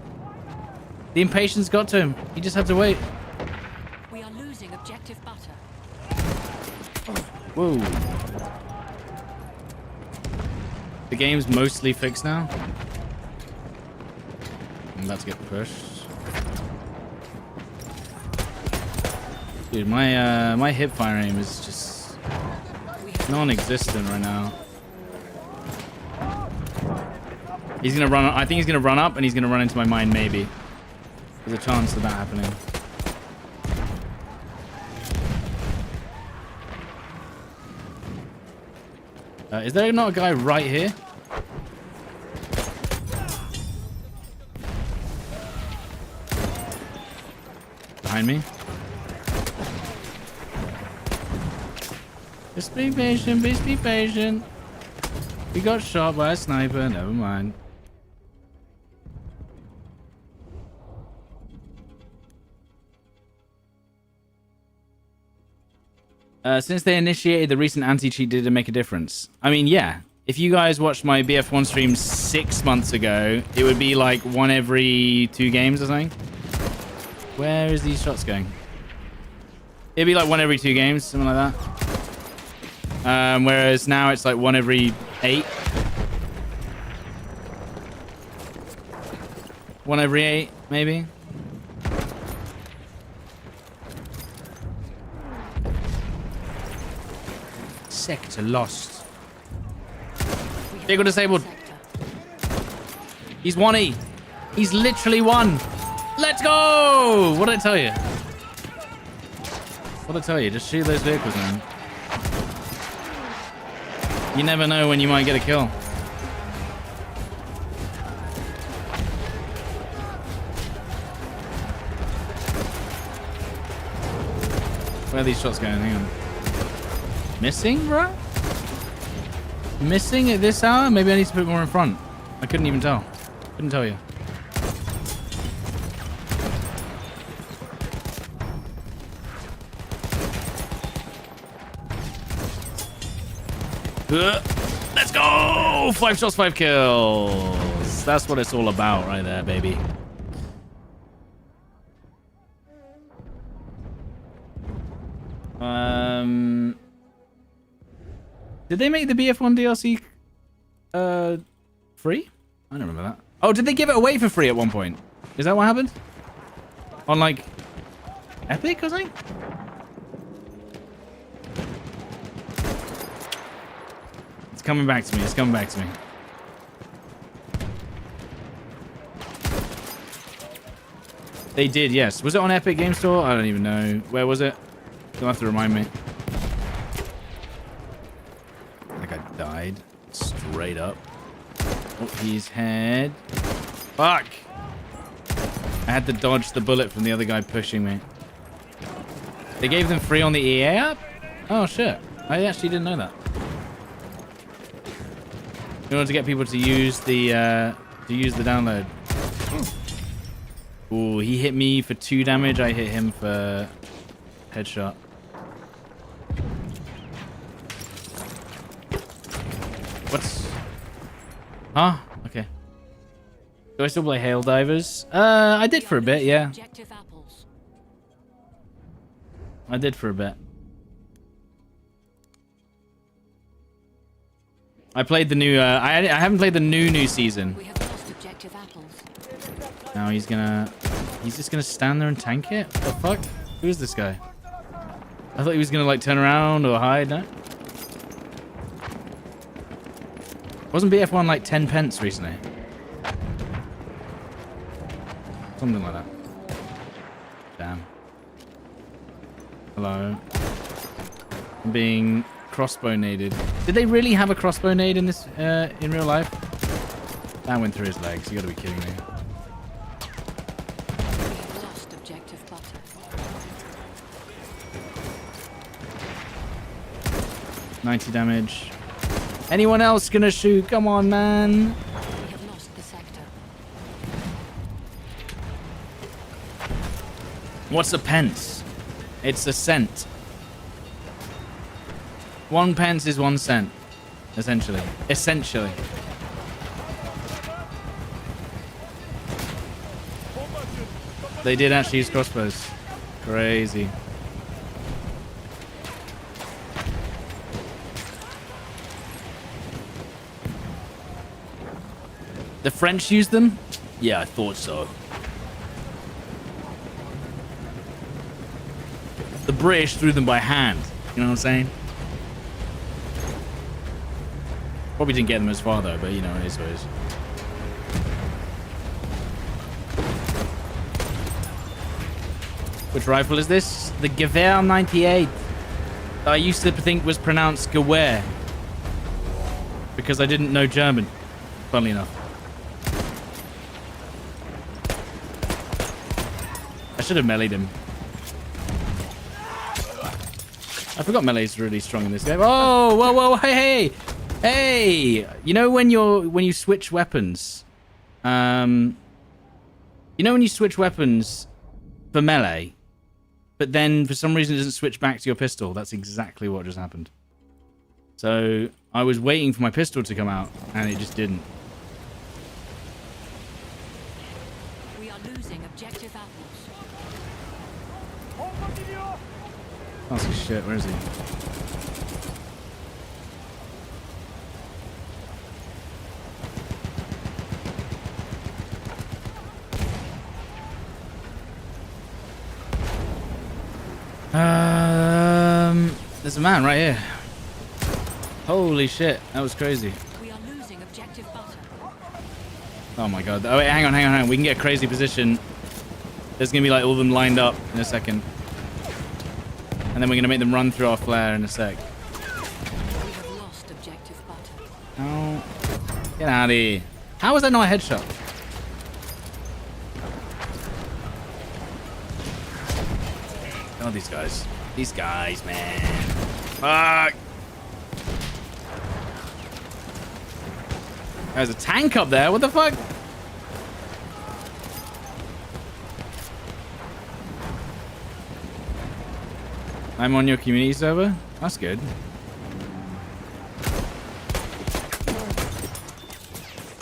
The impatience got to him. He just had to wait. We are losing objective butter. Whoa. The game's mostly fixed now. I'm about to get pushed. Dude, my hip fire aim is just non-existent right now. He's gonna run. I think he's gonna run up and he's gonna run into my mine. Maybe there's a chance of that happening. Is there not a guy right here? Behind me. Just be patient, please be patient. We got shot by a sniper, never mind. Since they initiated the recent anti-cheat, did it make a difference? I mean, yeah. If you guys watched my BF1 stream 6 months ago, it would be like 1 every 2 games or something. Where is these shots going? It'd be like 1 every 2 games, something like that. Whereas now it's like 1 every 8. 1 every 8, maybe. Sector lost. Vehicle disabled. He's 1E. He's literally 1. Let's go! What did I tell you? What did I tell you? Just shoot those vehicles, man. You never know when you might get a kill. Where are these shots going? Hang on. Missing, bro? Missing at this hour? Maybe I need to put more in front. I couldn't even tell. Couldn't tell you. Let's go! 5 shots, 5 kills. That's what it's all about right there, baby. Did they make the BF1 DLC free? I don't remember that. Oh, did they give it away for free at one point? Is that what happened? On like Epic or something? It's coming back to me. It's coming back to me. They did, yes. Was it on Epic Game Store? I don't even know. Where was it? You'll have to remind me. I think I died straight up. Oh, he's head. Fuck! I had to dodge the bullet from the other guy pushing me. They gave them free on the EA app? Oh shit. I actually didn't know that. In order to get people to use the download. Ooh, he hit me for 2 damage. I hit him for headshot. What's... Huh? Okay. Do I still play Hail Divers? I did for a bit, yeah. I did for a bit. I played the new, I haven't played the new season. We have lost objective apples. Now he's just gonna stand there and tank it? What the fuck? Who is this guy? I thought he was gonna like turn around or hide, no? Wasn't BF1 like 10 pence recently? Something like that. Damn. Hello. I'm being crossbow-naded. Did they really have a crossbow nade in this, in real life? That went through his legs. You gotta be kidding me. We've lost objective butter. 90 damage. Anyone else gonna shoot? Come on, man. We have lost the sector. What's a pence? It's a cent. 1 pence is 1 cent. Essentially. Essentially. They did actually use crossbows. Crazy. The French used them? Yeah, I thought so. The British threw them by hand. You know what I'm saying? Probably didn't get them as far though, but you know, it is what it is. Which rifle is this? The Gewehr 98. I used to think was pronounced Gewehr because I didn't know German, funnily enough. I should have meleeed him. I forgot melee's really strong in this game. Oh, whoa, whoa, hey, hey, hey! You know when you switch weapons, you know when you switch weapons for melee, but then for some reason it doesn't switch back to your pistol. That's exactly what just happened. So I was waiting for my pistol to come out, and it just didn't. We are losing objective apples. Oh shit! Where is he? There's a man right here. Holy shit, that was crazy. We are losing objective butter. Oh my god. Oh wait, hang on, hang on, hang on. We can get a crazy position. There's gonna be like all of them lined up in a second. And then we're gonna make them run through our flare in a sec. We have lost objective butter. Oh, get out of here. How was that not a headshot? Oh, these guys. These guys, man. Fuck. There's a tank up there. What the fuck? I'm on your community server? That's good.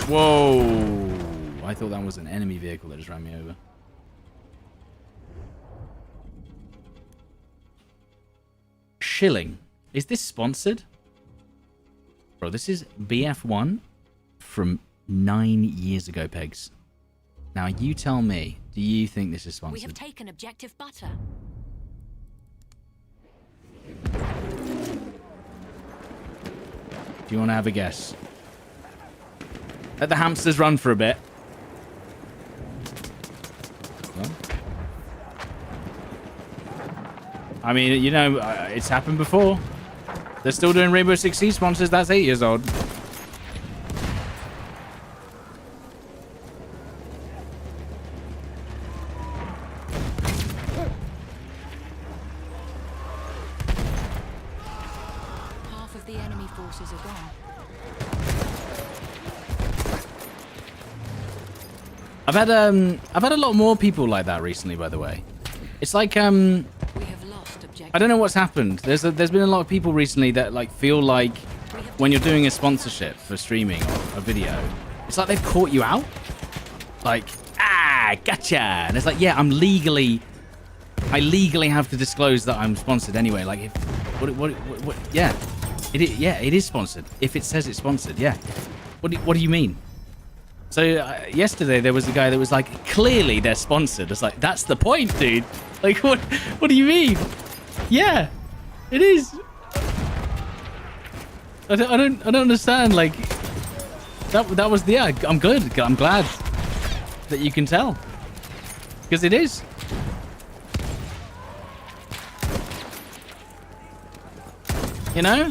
Whoa. I thought that was an enemy vehicle that just ran me over. Shilling. Is this sponsored? Bro, this is BF1 from 9 years ago, Pegs. Now, you tell me, do you think this is sponsored? We have taken objective butter. Do you want to have a guess? Let the hamsters run for a bit. Well, I mean, you know, it's happened before. They're still doing Rainbow Six Siege sponsors. That's 8 years old. Half of the enemy forces are gone. I've had a lot more people like that recently, by the way. It's like We have lost objective. I don't know what's happened. There's been a lot of people recently that like feel like when you're doing a sponsorship for streaming or a video, it's like they've caught you out. Like, gotcha. And it's like, yeah, I legally have to disclose that I'm sponsored anyway. Like, if what yeah, it is sponsored. If it says it's sponsored, yeah. What do you mean? So yesterday there was a guy that was like, clearly they're sponsored. It's like, that's the point, dude. Like, what do you mean? Yeah, it is. I don't understand. Like, that was I'm good. I'm glad that you can tell, because it is. You know?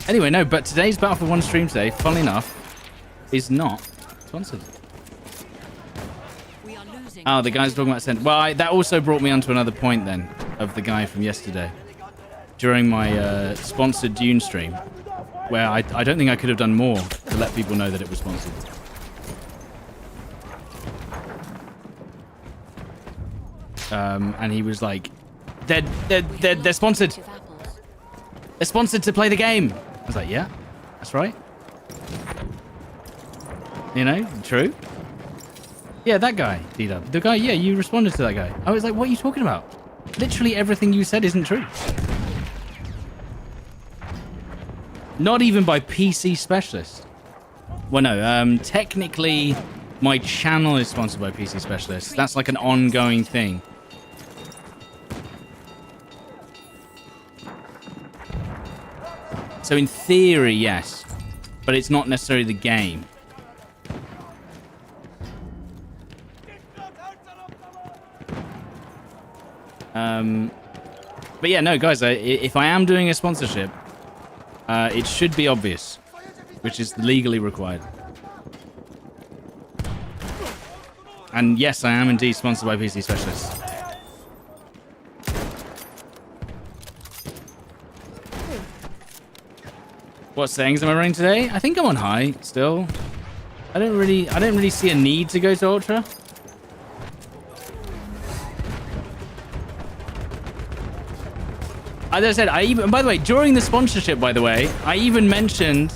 Anyway, no, but today's Battlefield 1 stream today, funnily enough, is not sponsored. We are losing. Oh, the guy's talking about Well, that also brought me onto another point then of the guy from yesterday. During my sponsored Dune stream, where I don't think I could have done more to let people know that it was sponsored. And he was like, they're sponsored. Of apples. They're sponsored to play the game. I was like, yeah, that's right. You know, true. Yeah, that guy, D-Dub. The guy, yeah, you responded to that guy. I was like, what are you talking about? Literally everything you said isn't true. Not even by PC Specialist. Well, no, technically, my channel is sponsored by PC Specialist. That's like an ongoing thing. So in theory, yes. But it's not necessarily the game. But yeah, no, guys, if I am doing a sponsorship, it should be obvious, which is legally required. And yes, I am indeed sponsored by PC Specialists. What settings am I running today? I think I'm on high still. I don't really see a need to go to ultra. As I said, by the way, during the sponsorship, by the way, I even mentioned,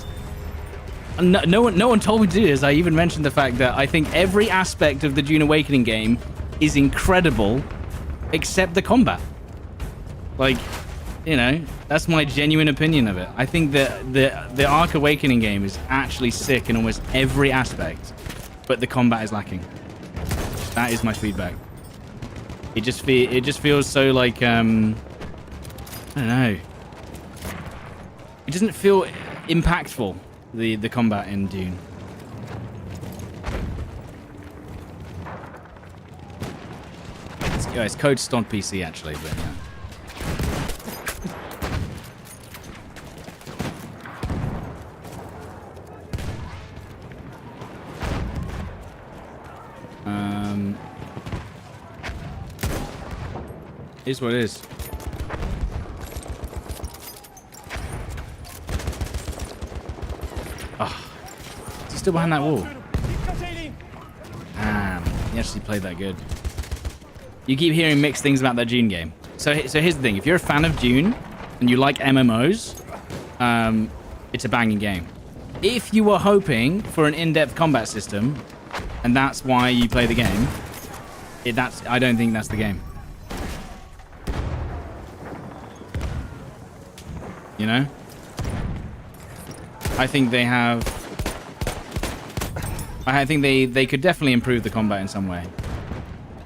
no one told me to do this. I even mentioned the fact that I think every aspect of the Dune Awakening game is incredible, except the combat. Like, you know, that's my genuine opinion of it. I think that the Ark Awakening game is actually sick in almost every aspect, but the combat is lacking. That is my feedback. It just feels so like I don't know. It doesn't feel impactful, the combat in Dune. It's code on PC actually, but yeah. Is what it is. Oh, is he still behind that wall? Damn, he actually played that good. You keep hearing mixed things about that Dune game. So here's the thing: if you're a fan of Dune and you like MMOs, it's a banging game. If you were hoping for an in-depth combat system, and that's why you play the game, I don't think that's the game. You know? I think they have... I think they could definitely improve the combat in some way.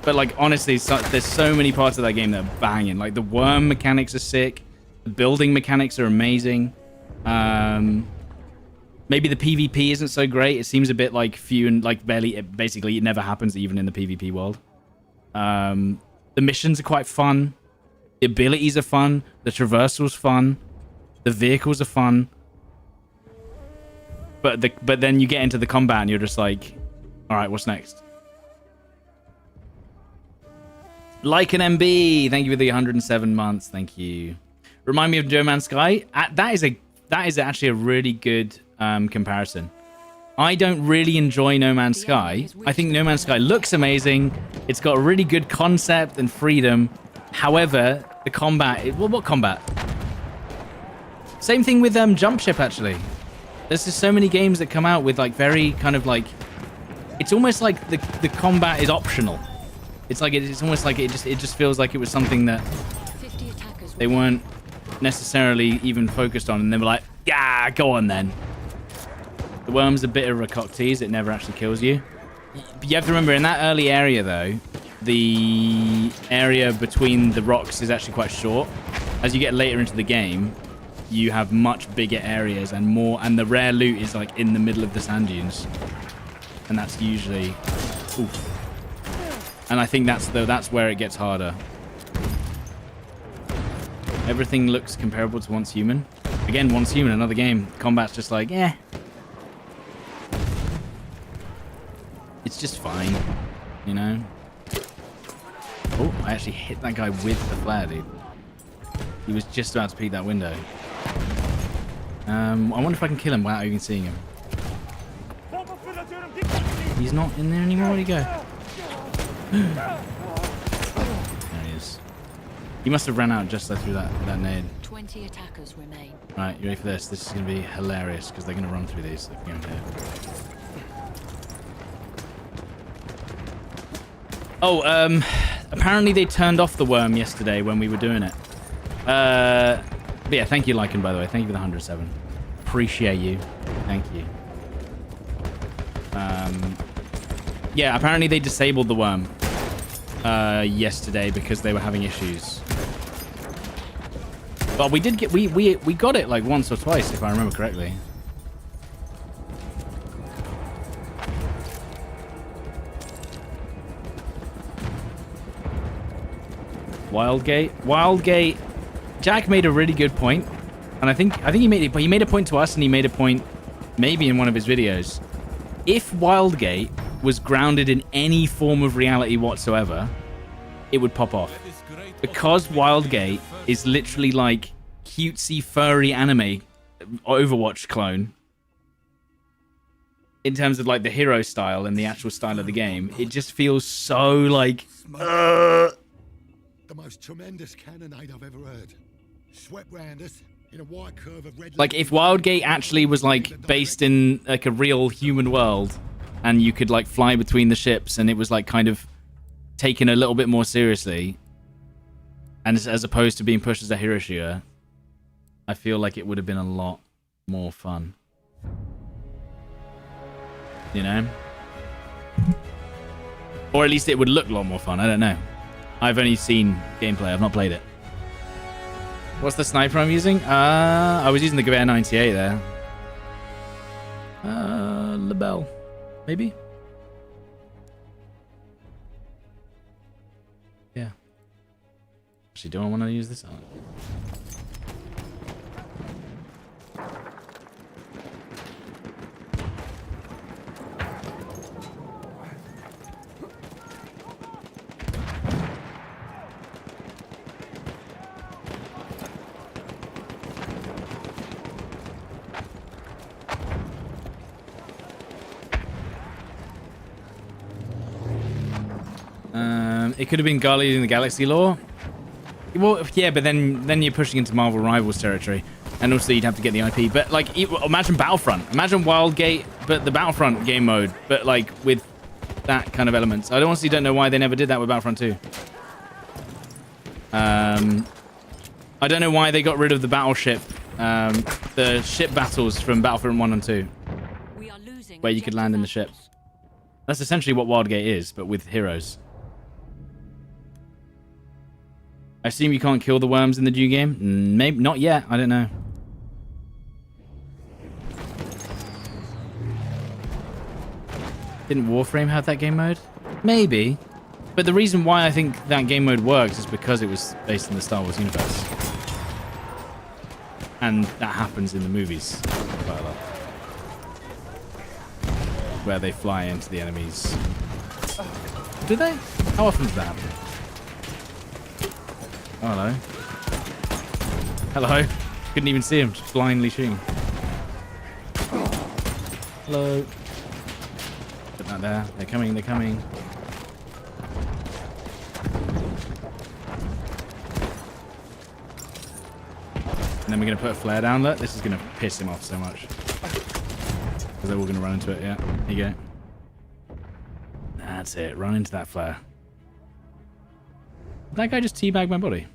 But, like, honestly, there's so many parts of that game that are banging. Like, the worm mechanics are sick. The building mechanics are amazing. Maybe the PvP isn't so great. It seems a bit, like, few and, like, barely... Basically, it never happens even in the PvP world. The missions are quite fun. The abilities are fun. The traversal's fun. The vehicles are fun. But then you get into the combat and you're just like, all right, what's next? Like an MB, thank you for the 107 months. Thank you. Remind me of No Man's Sky. That is actually a really good comparison. I don't really enjoy No Man's Sky. I think No Man's Sky looks amazing. It's got a really good concept and freedom. However, the combat... Well, what combat? Same thing with Jump Ship, actually. There's just so many games that come out with, like, very kind of, like... It's almost like the combat is optional. It's like it's almost like it just feels like it was something that they weren't necessarily even focused on, and they were like, yeah, go on then. The worm's a bit of a cock tease. It never actually kills you. You have to remember, in that early area, though, the area between the rocks is actually quite short. As you get later into the game, you have much bigger areas and more, and the rare loot is like in the middle of the sand dunes, and that's usually, oof. And I think that's where it gets harder. Everything looks comparable to Once Human. Again, Once Human, another game. Combat's just like, eh. It's just fine, you know? Oh, I actually hit that guy with the flare, dude. He was just about to peek that window. I wonder if I can kill him without even seeing him. He's not in there anymore. Where'd he go? There he is. He must have ran out just through that nade. 20 attackers remain. Right, you ready for this? This is going to be hilarious because they're going to run through these. Oh, apparently they turned off the worm yesterday when we were doing it. But yeah, thank you, Lycan, by the way. Thank you for the 107. Appreciate you. Thank you. Yeah, apparently they disabled the worm yesterday because they were having issues. But we did get we got it like once or twice, if I remember correctly. Wildgate. Jack made a really good point, and I think he made a point to us, and he made a point maybe in one of his videos. If Wildgate was grounded in any form of reality whatsoever, it would pop off. Because Wildgate is literally like cutesy furry anime Overwatch clone in terms of like the hero style and the actual style of the game. It just feels so like The most tremendous cannonade I've ever heard. Swept round us in a white curve of red. Like if Wildgate actually was like based in like a real human world and you could like fly between the ships and it was like kind of taken a little bit more seriously and as opposed to being pushed as a hero shooter, I feel like it would have been a lot more fun. You know? Or at least it would look a lot more fun. I don't know. I've only seen gameplay. I've not played it. What's the sniper I'm using? I was using the Gewehr 98 there. Lebel. Maybe? Yeah. Actually, do I want to use this? It could have been Guardians in the Galaxy lore. Well, yeah, but then you're pushing into Marvel Rivals territory, and also you'd have to get the IP. But like, imagine Battlefront, imagine Wildgate, but the Battlefront game mode, but like with that kind of elements. I honestly don't know why they never did that with Battlefront 2. I don't know why they got rid of the battleship, the ship battles from Battlefront 1 and 2, where you could land in the ship. That's essentially what Wildgate is, but with heroes. I assume you can't kill the worms in the new game? Maybe not yet. I don't know. Didn't Warframe have that game mode? Maybe. But the reason why I think that game mode works is because it was based in the Star Wars universe. And that happens in the movies quite a lot. Where they fly into the enemies. Do they? How often does that happen? Oh, hello. Hello. Couldn't even see him, just blindly shooting. Hello. Put that there. They're coming, they're coming. And then we're going to put a flare down. Look, this is going to piss him off so much. Because they're all going to run into it, yeah. Here you go. That's it. Run into that flare. Did that guy just teabag my body?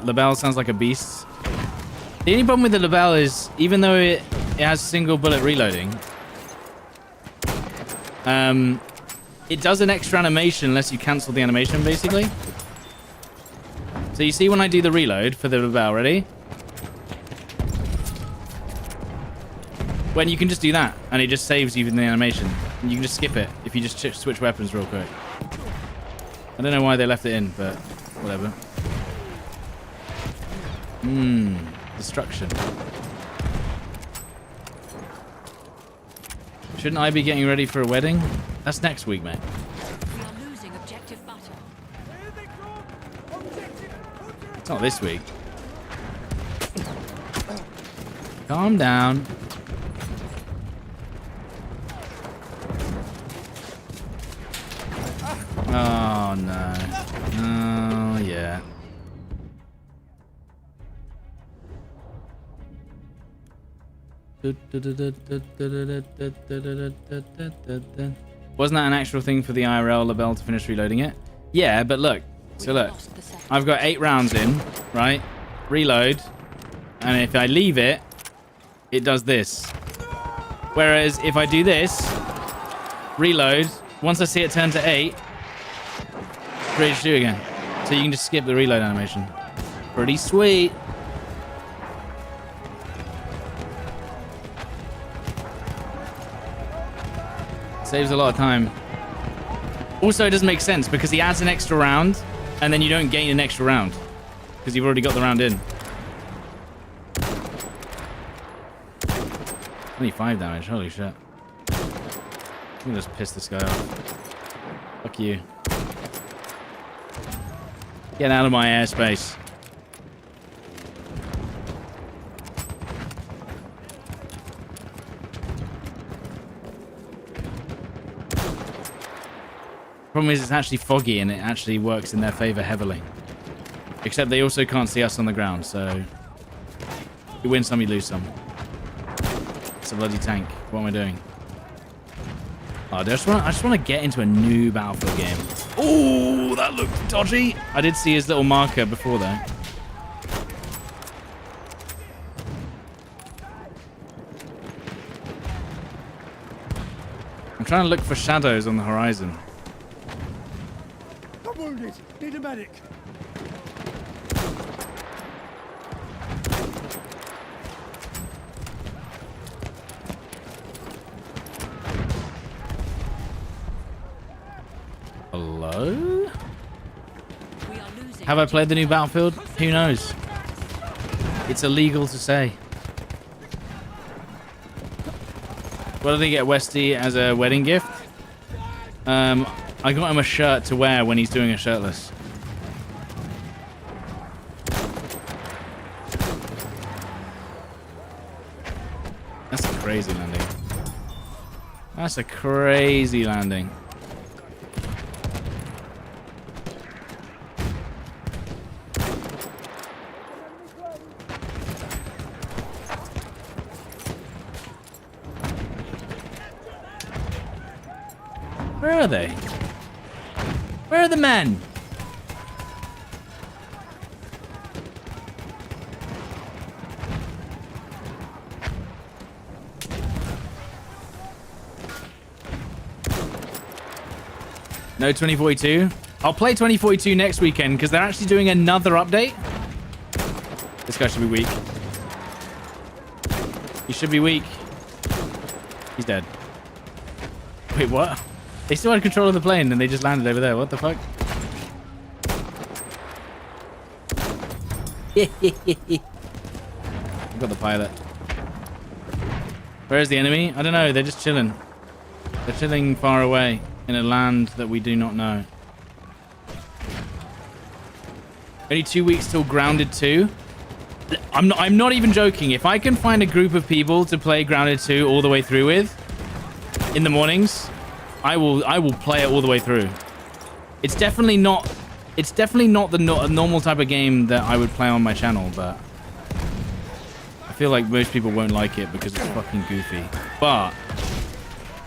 The bell sounds like a beast. The only problem with the Lebel is, even though it has single bullet reloading, it does an extra animation unless you cancel the animation, basically. So you see when I do the reload for the bell, ready? When you can just do that, and it just saves you in the animation. And you can just skip it if you just switch weapons real quick. I don't know why they left it in, but whatever. Destruction. Shouldn't I be getting ready for a wedding? That's next week, mate. We are losing objective butter. It's not this week. Calm down. Oh, no. Oh, yeah. Wasn't that an actual thing for the IRL label to finish reloading it? Yeah, but look. So look. I've got 8 rounds in, right? Reload. And if I leave it, it does this. Whereas if I do this, reload, once I see it turn to 8, it's ready to do again. So you can just skip the reload animation. Pretty sweet. Saves a lot of time. Also, it doesn't make sense because he adds an extra round and then you don't gain an extra round because you've already got the round in. 25 damage, holy shit. I'm gonna just piss this guy off. Fuck you. Get out of my airspace. Problem is it's actually foggy and it actually works in their favor heavily. Except they also can't see us on the ground, so you win some, you lose some. It's a bloody tank. What am I doing? Oh, I just want to get into a new Battlefield game. Oh, that looked dodgy. I did see his little marker before though. I'm trying to look for shadows on the horizon. I'm wounded. Need a medic. Hello? Have I played the new Battlefield? Who knows? It's illegal to say. What did he get Westy as a wedding gift? I got him a shirt to wear when he's doing a shirtless. That's a crazy landing. That's a crazy landing. Where are they? Where are the men? No 2042? I'll play 2042 next weekend because they're actually doing another update. This guy should be weak. He should be weak. He's dead. Wait, what? They still had control of the plane and they just landed over there. What the fuck? I've got the pilot. Where is the enemy? I don't know. They're just chilling. They're chilling far away in a land that we do not know. Only 2 weeks till Grounded 2. I'm not even joking. If I can find a group of people to play Grounded 2 all the way through with in the mornings, I will play it all the way through. It's definitely not the normal type of game that I would play on my channel, but I feel like most people won't like it because it's fucking goofy. But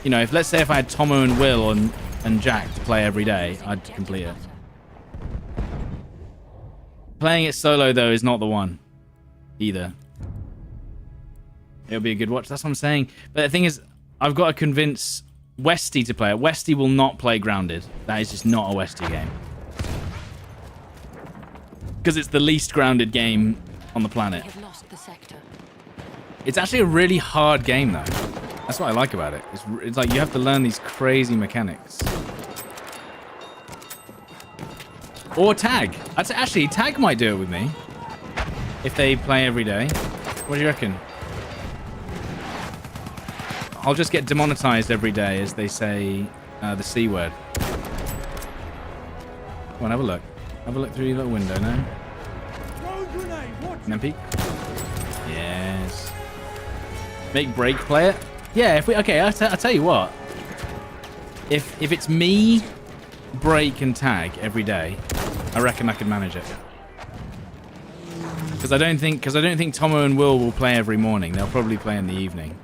you know, let's say if I had Tomo and Will and Jack to play every day, I'd complete it. Playing it solo though is not the one either. It'll be a good watch. That's what I'm saying. But the thing is, I've got to convince Westy to play it. Westy will not play Grounded. That is just not a Westy game. Because it's the least grounded game on the planet. We have lost the sector. It's actually a really hard game, though. That's what I like about it. It's like you have to learn these crazy mechanics. Or Tag. Actually, Tag might do it with me. If they play every day. What do you reckon? I'll just get demonetized every day as they say the C word. Come on, have a look. Have a look through your little window now. And then peek. Yes. Make Break play it? Yeah, if we... Okay, I'll tell you what. If it's me, Break, and Tag every day, I reckon I can manage it. Because I don't think Tomo and Will play every morning. They'll probably play in the evening.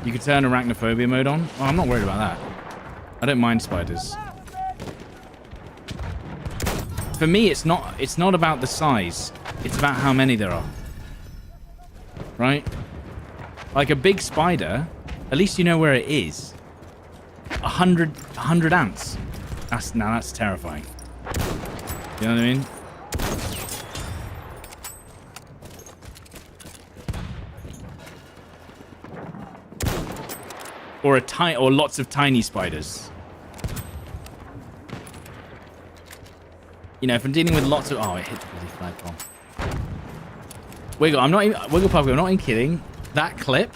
You could turn Arachnophobia mode on. Oh, I'm not worried about that. I don't mind spiders. For me, it's not about the size. It's about how many there are. Right? Like a big spider, at least you know where it is. 100 ants. That's terrifying. You know what I mean? Or lots of tiny spiders. You know, if I'm dealing with lots of... Oh, it hit the bloody flagpole. Wiggle, I'm not even kidding. That clip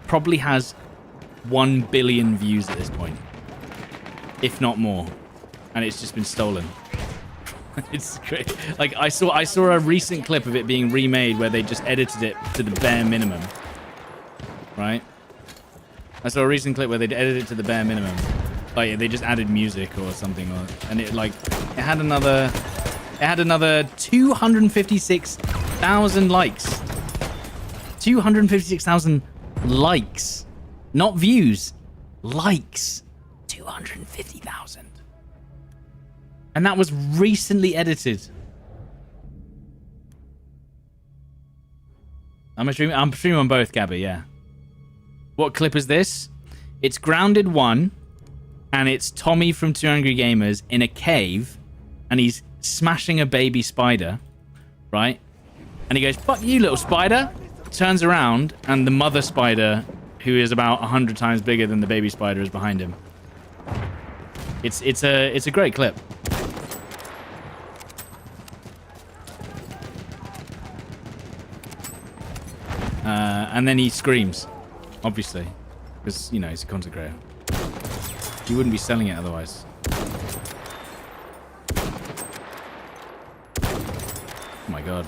probably has 1 billion views at this point. If not more. And it's just been stolen. It's great. Like, I saw a recent clip of it being remade where they just edited it to the bare minimum. Right? I saw a recent clip where they edited it to the bare minimum. Like, they just added music or something, and it had another 256,000 likes. 256,000 likes, not views, likes. 250,000, and that was recently edited. I'm streaming on both, Gabby. Yeah. What clip is this? It's Grounded 1. And it's Tommy from Two Angry Gamers in a cave, and he's smashing a baby spider, right? And he goes, "Fuck you, little spider!" Turns around, and the mother spider, who is about 100 times bigger than the baby spider, is behind him. It's a great clip. And then he screams, obviously, because, you know, he's a content creator. You wouldn't be selling it otherwise. Oh my god.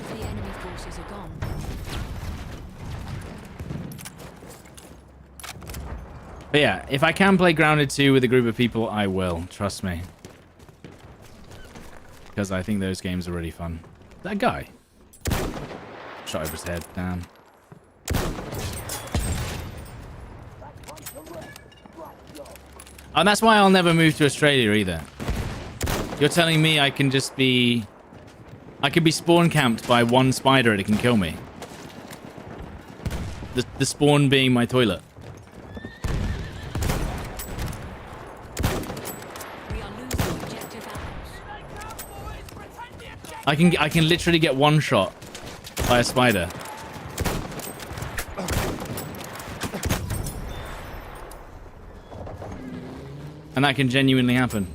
The enemy forces are gone. But yeah, if I can play Grounded 2 with a group of people, I will. Trust me. Because I think those games are really fun. That guy. Shot over his head. Damn. And that's why I'll never move to Australia either. You're telling me I can just be... I can be spawn camped by one spider and it can kill me. The spawn being my toilet. I can literally get one shot by a spider. And that can genuinely happen.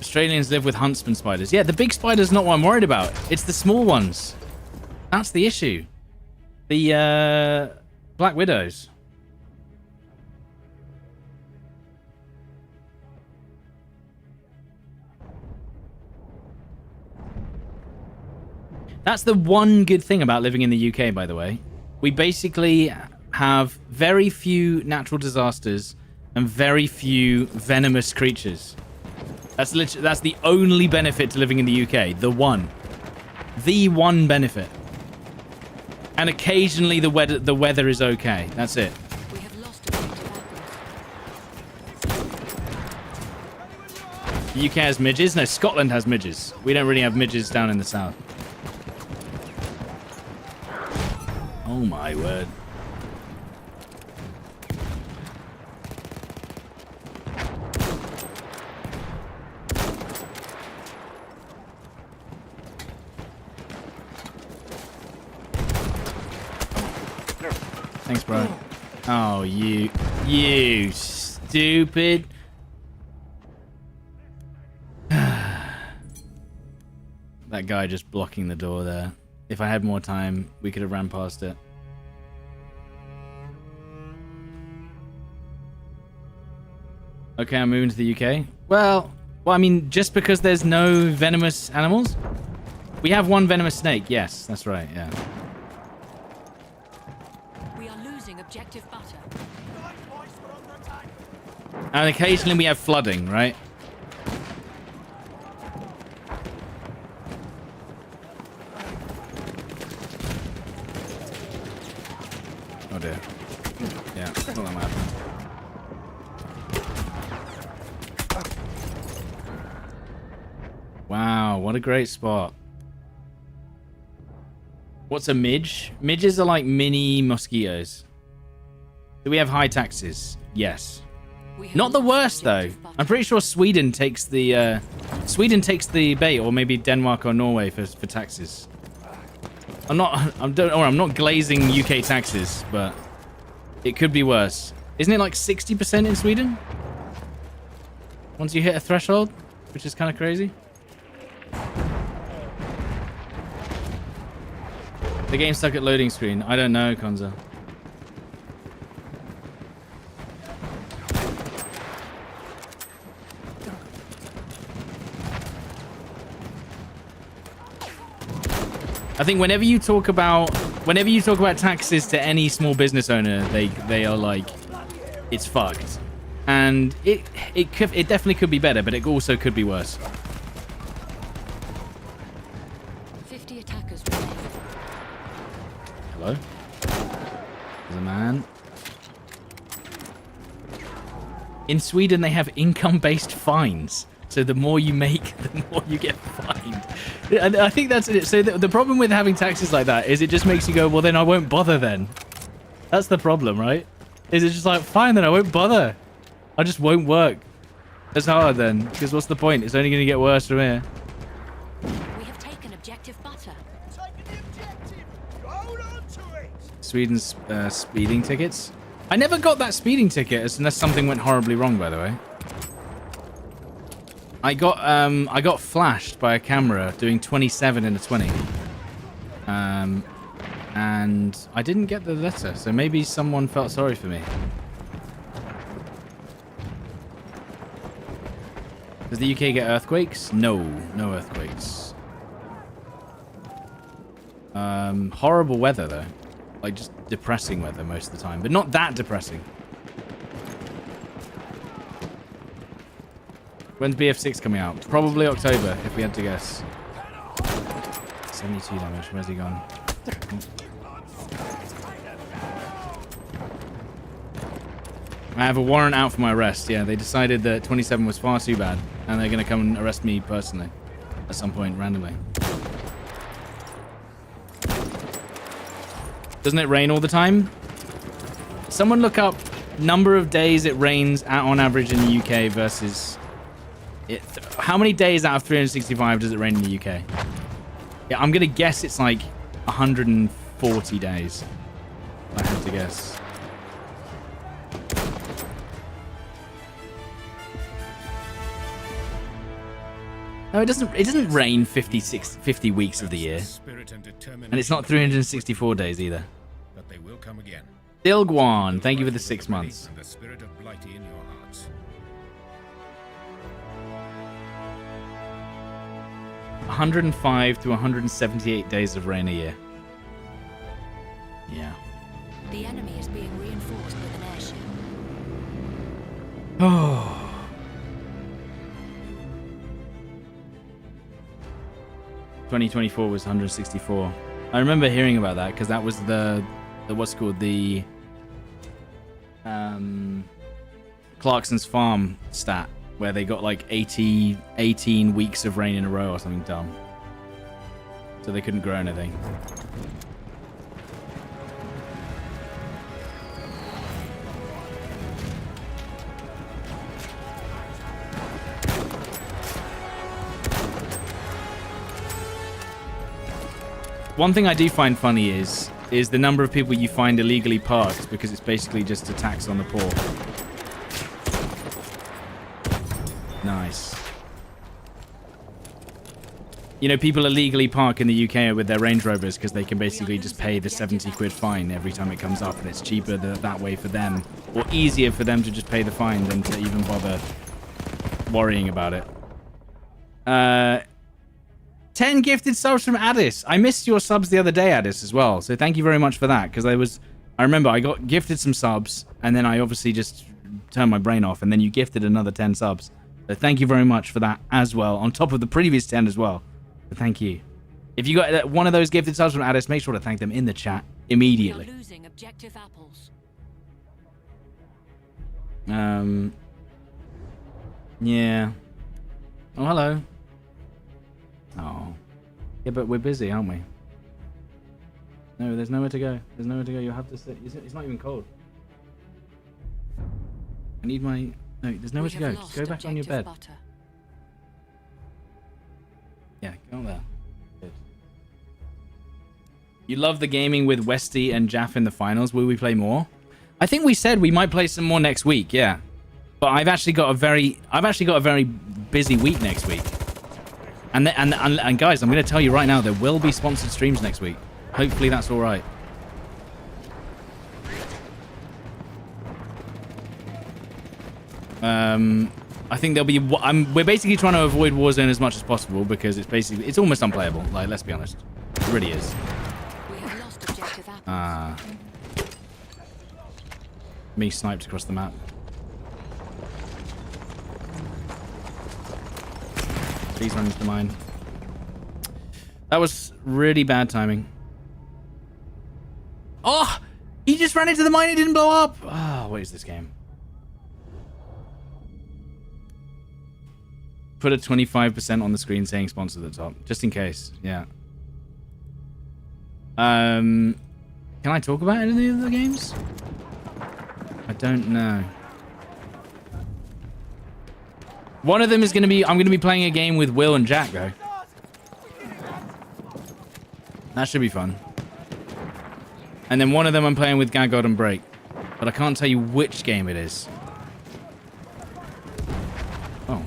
Australians live with huntsman spiders. Yeah, the big spider's not what I'm worried about. It's the small ones. That's the issue. The Black Widows. That's the one good thing about living in the UK, by the way. We basically have very few natural disasters and very few venomous creatures. That's the only benefit to living in the UK. The one benefit. And occasionally the weather is okay. That's it. We have lost objective apples. The UK has midges? No, Scotland has midges. We don't really have midges down in the south. Oh my word. Thanks, bro. Oh, you stupid. That guy just blocking the door there. If I had more time, we could have ran past it. Okay, I'm moving to the UK. Well, I mean, just because there's no venomous animals? We have one venomous snake. Yes, that's right, yeah. We are losing objective butter. And occasionally we have flooding, right? Oh dear. Yeah, not that bad. Wow, what a great spot. What's a midge? Midges are like mini mosquitoes. Do we have high taxes? Yes. We have Not the lost worst though. objective butter. I'm pretty sure Sweden takes the bait, or maybe Denmark or Norway for taxes. I'm not glazing UK taxes, but it could be worse. Isn't it like 60% in Sweden? Once you hit a threshold, which is kind of crazy. The game's stuck at loading screen. I don't know, Konza. I think whenever you talk about taxes to any small business owner, they are like, it's fucked, and it definitely could be better, but it also could be worse. 50 attackers remain. Hello, there's a man. In Sweden, they have income-based fines. So the more you make, the more you get fined. And I think that's it. So the problem with having taxes like that is it just makes you go, well, then I won't bother then. That's the problem, right? Is it just like, fine, then I won't bother. I just won't work as hard then. Because what's the point? It's only going to get worse from here. We have taken objective butter. Sweden's speeding tickets. I never got that speeding ticket unless something went horribly wrong, by the way. I got flashed by a camera doing 27 in a 20. And I didn't get the letter, so maybe someone felt sorry for me. Does the UK get earthquakes? No, no earthquakes. Horrible weather though. Like just depressing weather most of the time, but not that depressing. When's BF6 coming out? Probably October, if we had to guess. 72 damage. Where's he gone? I have a warrant out for my arrest. Yeah, they decided that 27 was far too bad, and they're going to come and arrest me personally at some point randomly. Doesn't it rain all the time? Someone look up number of days it rains on average in the UK versus... how many days out of 365 does it rain in the UK? Yeah, I'm gonna guess it's like 140 days. I have to guess. No, it doesn't rain 50 weeks of the year. And it's not 364 days either. But they will come again. Dilguan, thank you for the 6 months. And the spirit of Blighty in your hearts. 105 to 178 days of rain a year. Yeah. The enemy is being reinforced with an airship. Oh. ...2024 was 164. I remember hearing about that because that was the what's it called, the Clarkson's Farm stat, where they got like 18 weeks of rain in a row or something dumb. So they couldn't grow anything. One thing I do find funny is the number of people you find illegally parked, because it's basically just a tax on the poor. Nice. You know, people illegally park in the UK with their Range Rovers because they can basically just pay the 70 quid fine every time it comes up, and it's cheaper that way for them, or easier for them to just pay the fine than to even bother worrying about it. 10 gifted subs from Addis. I missed your subs the other day, Addis, as well. So thank you very much for that. Because I remember I got gifted some subs, and then I obviously just turned my brain off, and then you gifted another 10 subs. So thank you very much for that as well, on top of the previous 10 as well. So thank you. If you got one of those gifted subs from Addis, make sure to thank them in the chat immediately. We are losing objective apples. Yeah. Oh, hello. Oh. Yeah, but we're busy, aren't we? No, there's nowhere to go. There's nowhere to go. You'll have to sit. It's not even cold. I need my... No, there's nowhere to go. Just go back on your bed. Butter. Yeah, go on there. Good. You love the gaming with Westy and Jaff in the finals. Will we play more? I think we said we might play some more next week, yeah. But I've actually got a very busy week next week. And guys, I'm going to tell you right now, there will be sponsored streams next week. Hopefully that's all right. I think there'll be... we're basically trying to avoid Warzone as much as possible because it's almost unplayable. Like, let's be honest. It really is. We have lost objective apples. Me sniped across the map. Please run into the mine. That was really bad timing. Oh! He just ran into the mine and didn't blow up! Ah, what is this game? Put a 25% on the screen saying sponsor at the top. Just in case. Yeah. Can I talk about any of the games? I don't know. One of them is going to be... I'm going to be playing a game with Will and Jack, though. That should be fun. And then one of them I'm playing with Gagod and Break. But I can't tell you which game it is. Oh.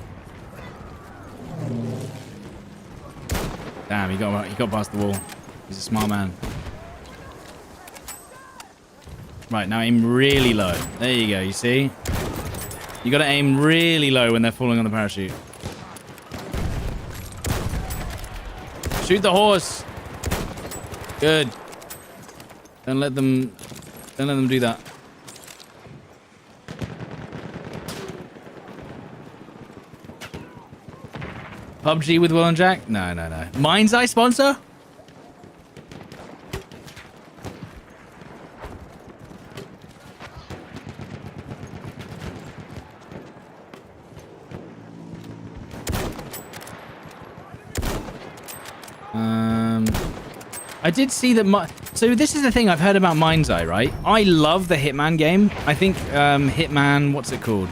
Damn, he got past the wall. He's a smart man. Right, now aim really low. There you go, you see? You gotta aim really low when they're falling on the parachute. Shoot the horse. Good. Don't let them do that. PUBG with Will and Jack? No, no, no. Mind's Eye sponsor? I did see that... So this is the thing I've heard about Mind's Eye, right? I love the Hitman game. I think Hitman... What's it called?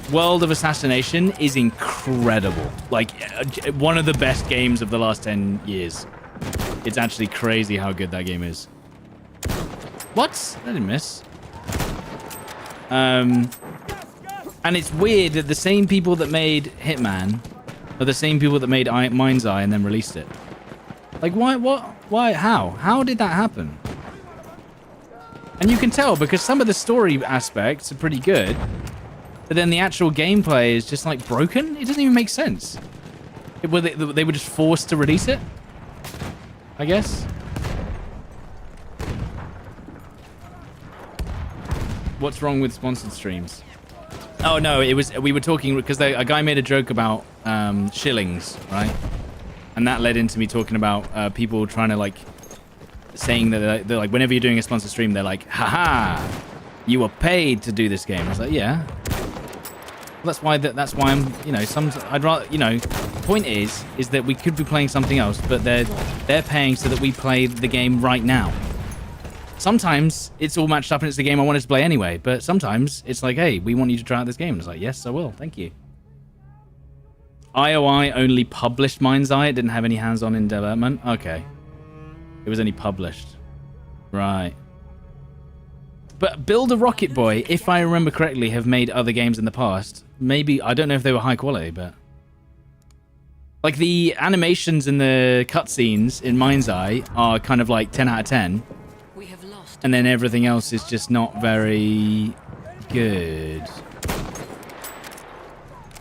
World of Assassination is incredible. Like, one of the best games of the last 10 years. It's actually crazy how good that game is. What? I didn't miss. And it's weird that the same people that made Hitman are the same people that made Mind's Eye and then released it. Like, why? What? Why? How? How did that happen? And you can tell because some of the story aspects are pretty good, but then the actual gameplay is just like broken. It doesn't even make sense. They were just forced to release it, I guess. What's wrong with sponsored streams? Oh no, we were talking because a guy made a joke about shillings, right? And that led into me talking about people trying to like saying that they're like, whenever you're doing a sponsored stream, they're like, haha, you were paid to do this game. I was like, yeah. Well, that's why I'm, you know, I'd rather, you know, the point is that we could be playing something else, but they're paying so that we play the game right now. Sometimes it's all matched up and it's the game I wanted to play anyway, but sometimes it's like, hey, we want you to try out this game. And it's like, yes, I will. Thank you. IOI only published Mind's Eye. It didn't have any hands-on in development. Okay. It was only published. Right. But Build a Rocket Boy, if I remember correctly, have made other games in the past. Maybe, I don't know if they were high quality, but... Like, the animations and the cutscenes in Mind's Eye are kind of like 10 out of 10. We have lost. And then everything else is just not very good.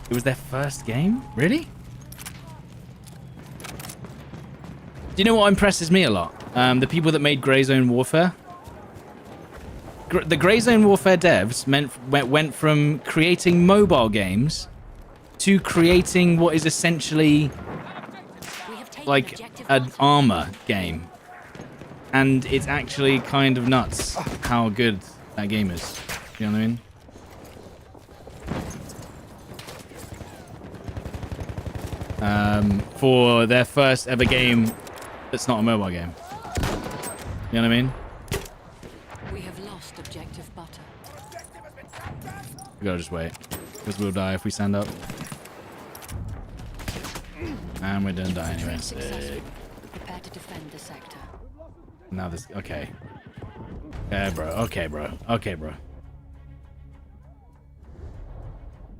It was their first game? Really? Do you know what impresses me a lot? The people that made Grey Zone Warfare. The Grey Zone Warfare devs went from creating mobile games to creating what is essentially like an armor game. And it's actually kind of nuts how good that game is. You know what I mean? For their first ever game that's not a mobile game. You know what I mean? We have lost objective butter. We gotta just wait. Because we'll die if we stand up. And we're gonna die anyway. Successful. Prepare to defend the sector. Now this... Okay. Yeah, bro. Okay, bro. Okay, bro.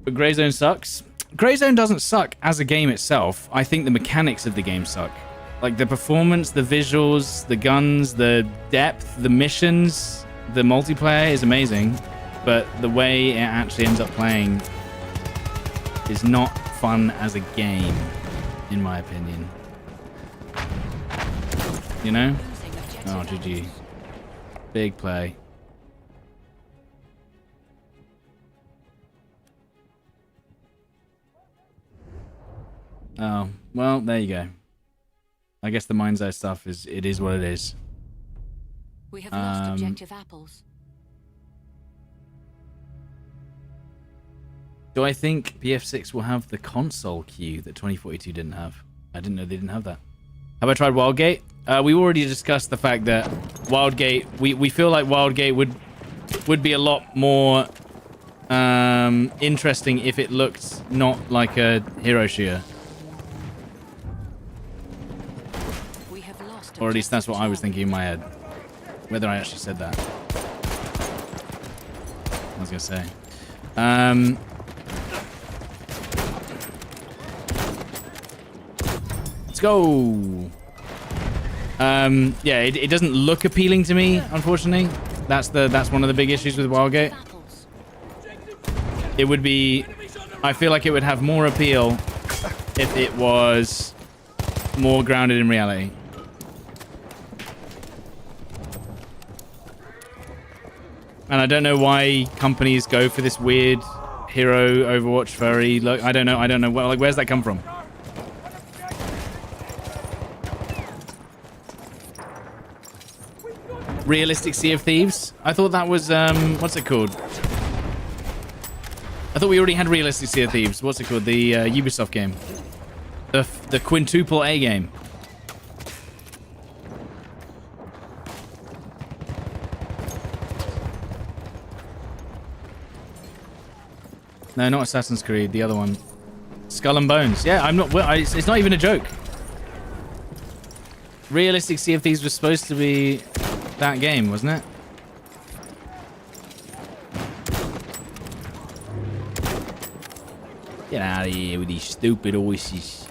But Grey Zone sucks. Grey Zone doesn't suck as a game itself. I think the mechanics of the game suck. Like the performance, the visuals, the guns, the depth, the missions, the multiplayer is amazing. But the way it actually ends up playing is not fun as a game, in my opinion. You know? Oh, GG. Big play. Oh, well, there you go. I guess the Mind's Eye stuff is what it is. We have lost objective apples. Do I think BF6 will have the console queue that 2042 didn't have? I didn't know they didn't have that. Have I tried Wildgate? We already discussed the fact that Wildgate, we feel like Wildgate would be a lot more interesting if it looked not like a hero shooter. Or at least that's what I was thinking in my head. Whether I actually said that. I was gonna say. Let's go. Yeah, it doesn't look appealing to me, unfortunately. That's one of the big issues with Wildgate. It would be... I feel like it would have more appeal if it was more grounded in reality. And I don't know why companies go for this weird hero Overwatch furry look. I don't know. Like, where's that come from? Realistic Sea of Thieves? I thought that was, what's it called? I thought we already had Realistic Sea of Thieves. What's it called? The Ubisoft game. The quintuple A game. No, not Assassin's Creed. The other one. Skull and Bones. Yeah, I'm not... Well, it's not even a joke. Realistic Sea of Thieves was supposed to be that game, wasn't it? Get out of here with these stupid voices.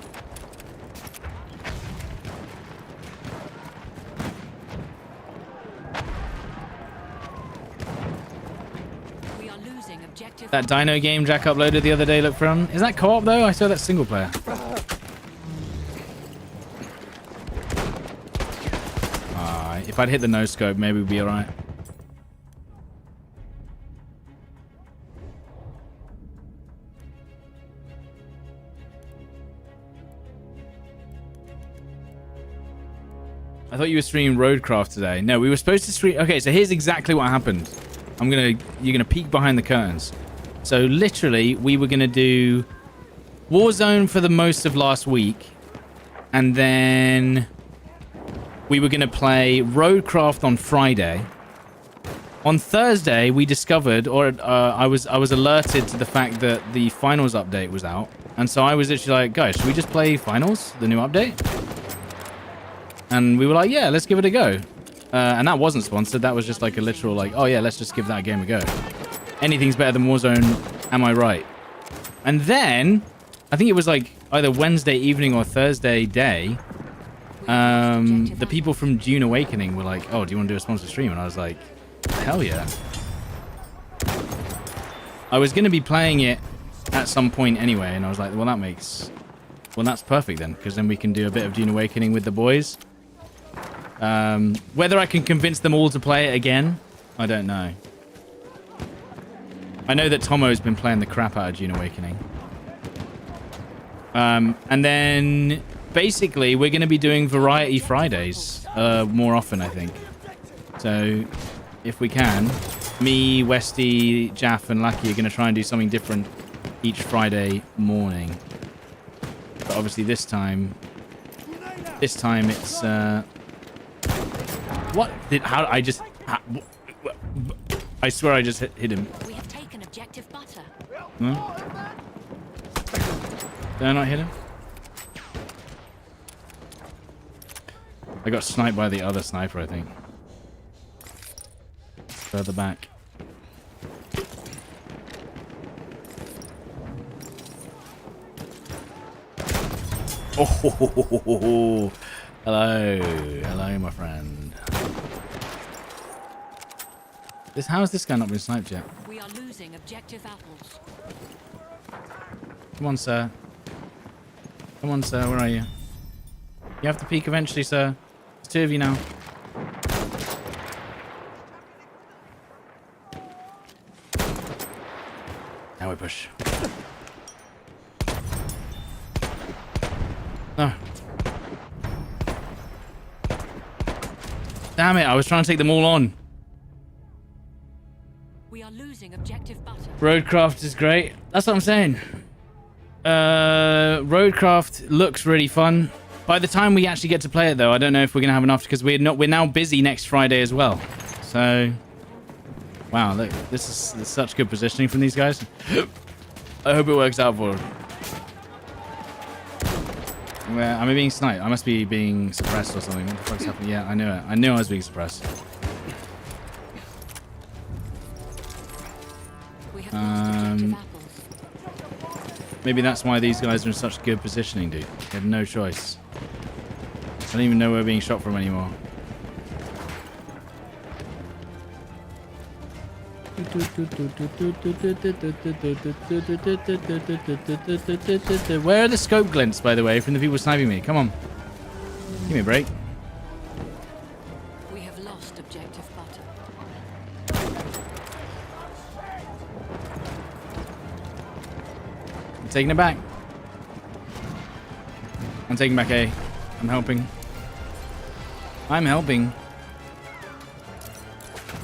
That Dino game Jack uploaded the other day looked fun. Is that co-op though? I saw that single player. If I'd hit the no scope, maybe we'd be alright. I thought you were streaming Roadcraft today. No, we were supposed to stream. Okay, so here's exactly what happened. You're gonna peek behind the curtains. So literally, we were gonna do Warzone for the most of last week, and then we were gonna play Roadcraft on Friday. On Thursday, we discovered, or I was alerted to the fact that the finals update was out, and so I was literally like, guys, should we just play finals, the new update? And we were like, yeah, let's give it a go. And that wasn't sponsored. That was just like a literal like, oh yeah, let's just give that game a go. Anything's better than Warzone, am I right? And then, I think it was like either Wednesday evening or Thursday day, the people from Dune Awakening were like, oh, do you want to do a sponsored stream? And I was like, hell yeah. I was going to be playing it at some point anyway, and I was like, well, that's perfect then, because then we can do a bit of Dune Awakening with the boys. Whether I can convince them all to play it again, I don't know. I know that Tomo's been playing the crap out of Dune Awakening. And then basically we're going to be doing Variety Fridays more often, I think. So if we can, me, Westy, Jaff, and Lucky are going to try and do something different each Friday morning. But obviously this time it's what did how I just I swear I just hit him. We have taken objective butter. No? Did I not hit him? I got sniped by the other sniper, I think. Further back. Oh, hello, my friend. How has this guy not been sniped yet? We are losing objective apples. Come on, sir. Come on, sir. Where are you? You have to peek eventually, sir. There's two of you now. Now we push. No. Damn it, I was trying to take them all on. We are losing objective butter. Roadcraft is great. That's what I'm saying. Roadcraft looks really fun. By the time we actually get to play it, though, I don't know if we're gonna have enough because we're now busy next Friday as well. So, wow, look, this is such good positioning from these guys. I hope it works out for them. Where am I being sniped? I must be being suppressed or something. What the fuck's happening? Yeah, I knew it. I knew I was being suppressed. We have lost objective apples. Maybe that's why these guys are in such good positioning, dude. They had no choice. I don't even know where we're being shot from anymore. Where are the scope glints, by the way, from the people sniping me? Come on. Give me a break. We have lost objective butter. I'm taking it back. I'm taking back A. I'm helping. I'm helping.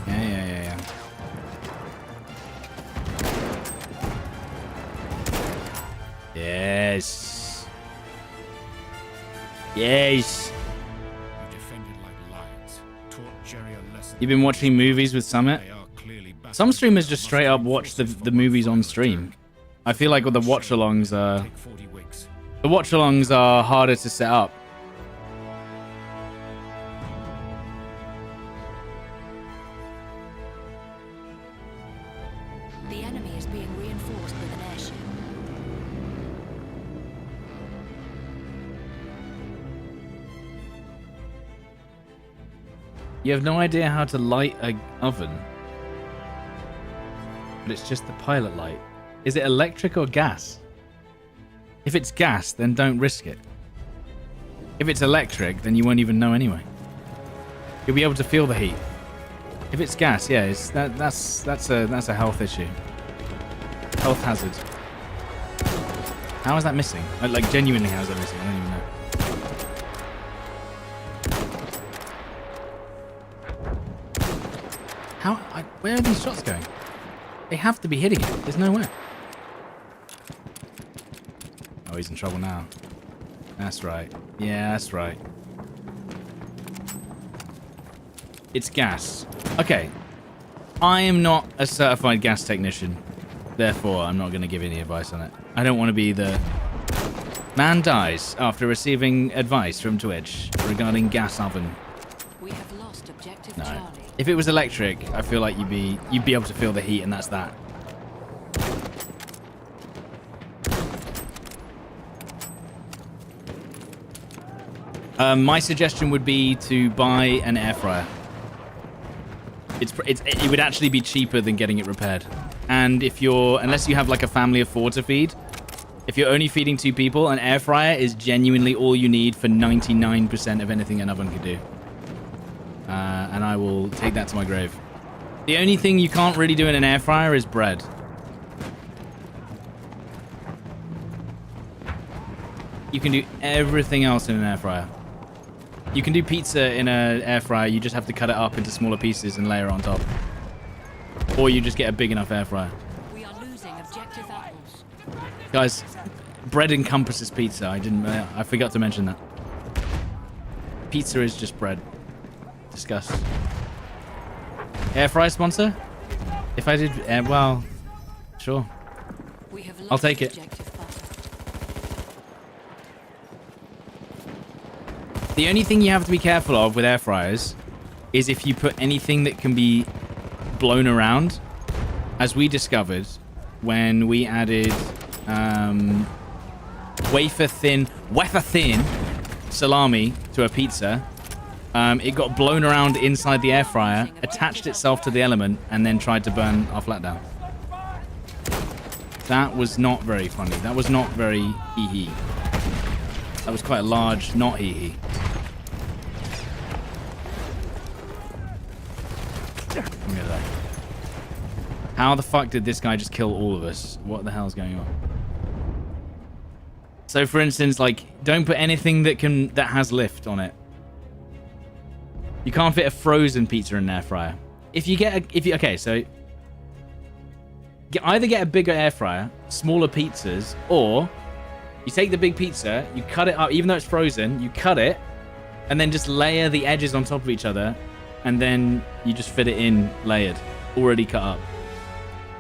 Yeah. Yes. Yes. You defended like lions, taught Jerry a lesson. You've been watching movies with Summit? They are clearly Some streamers just straight up watch the movies on stream. I feel like with the watch-alongs Take 40 wigs. the watch-alongs are harder to set up. The enemy is being reinforced with an airship. You have no idea how to light an oven, but it's just the pilot light. Is it electric or gas? If it's gas, then don't risk it. If it's electric, then you won't even know anyway. You'll be able to feel the heat. If it's gas, yeah, that's a health issue. Health hazard. How is that missing? Like genuinely, how is that missing? I don't even know. Where are these shots going? They have to be hitting it. There's no way. Oh, he's in trouble now. That's right. Yeah, that's right. It's gas. Okay. I am not a certified gas technician. Therefore, I'm not going to give any advice on it. I don't want to be the... Man dies after receiving advice from Twitch regarding gas oven. We have lost objective No. Charlie. If it was electric, I feel like you'd be able to feel the heat, and that's that. My suggestion would be to buy an air fryer. It would actually be cheaper than getting it repaired. And unless you have like a family of 4 to feed, if you're only feeding 2 people, an air fryer is genuinely all you need for 99% of anything an oven can do. And I will take that to my grave. The only thing you can't really do in an air fryer is bread. You can do everything else in an air fryer. You can do pizza in an air fryer. You just have to cut it up into smaller pieces and layer it on top. Or you just get a big enough air fryer. We are losing objective apples. Guys, bread encompasses pizza. I forgot to mention that. Pizza is just bread. Discuss. Air fryer sponsor? If I did, well, sure. We have I'll lost take it. objective butter. The only thing you have to be careful of with air fryers is if you put anything that can be blown around, as we discovered when we added wafer thin salami to a pizza. It got blown around inside the air fryer, attached itself to the element, and then tried to burn our flat down. That was not very funny. That was not very hee-hee. That was quite a large not hee-hee. Look at that. How the fuck did this guy just kill all of us? What the hell's going on? So for instance, like, don't put anything that has lift on it. You can't fit a frozen pizza in an air fryer. Okay, so either get a bigger air fryer, smaller pizzas, or you take the big pizza, you cut it up, even though it's frozen, you cut it, and then just layer the edges on top of each other, and then you just fit it in layered, already cut up.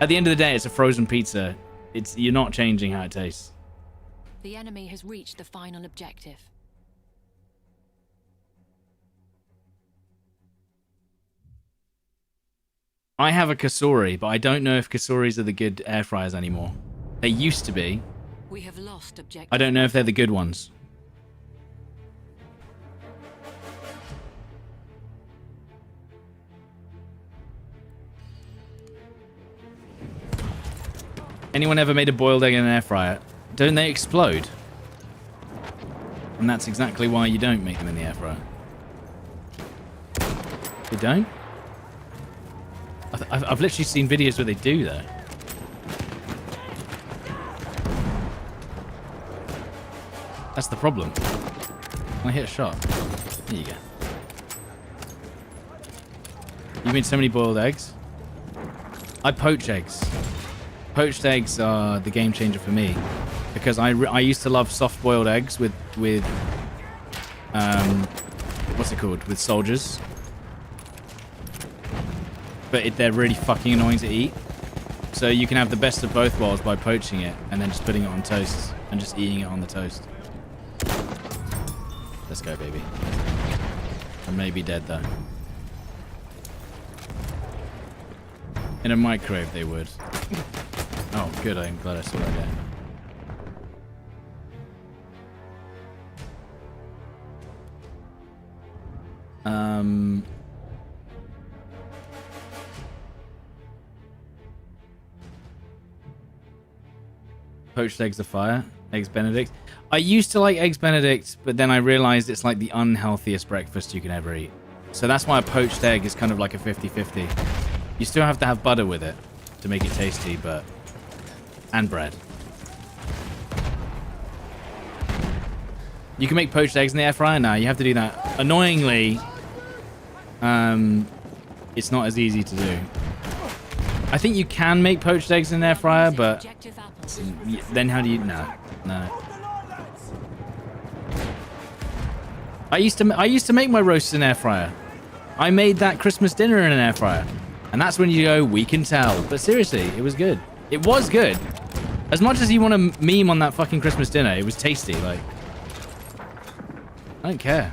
At the end of the day, it's a frozen pizza. You're not changing how it tastes. The enemy has reached the final objective. I have a Kasori, but I don't know if Kasoris are the good air fryers anymore. They used to be. We have lost objective. I don't know if they're the good ones. Anyone ever made a boiled egg in an air fryer? Don't they explode? And that's exactly why you don't make them in the air fryer. They don't? I've literally seen videos where they do, though. That's the problem. I hit a shot. There you go. You made so many boiled eggs? I poach eggs. Poached eggs are the game changer for me. Because I used to love soft boiled eggs with what's it called? With soldiers. But they're really fucking annoying to eat. So you can have the best of both worlds by poaching it and then just putting it on toast and just eating it on the toast. Let's go, baby. I may be dead, though. In a microwave, they would. Oh, good. I'm glad I saw that guy. Poached eggs are fire. Eggs Benedict. I used to like Eggs Benedict, but then I realized it's like the unhealthiest breakfast you can ever eat. So that's why a poached egg is kind of like a 50-50. You still have to have butter with it to make it tasty, but... And bread. You can make poached eggs in the air fryer now. You have to do that. Annoyingly, it's not as easy to do. I think you can make poached eggs in an air fryer, but Objective apples. then how do you... No. I used to make my roasts in air fryer. I made that Christmas dinner in an air fryer. And that's when you go, we can tell. But seriously, it was good. It was good. As much as you want to meme on that fucking Christmas dinner, it was tasty. Like, I don't care.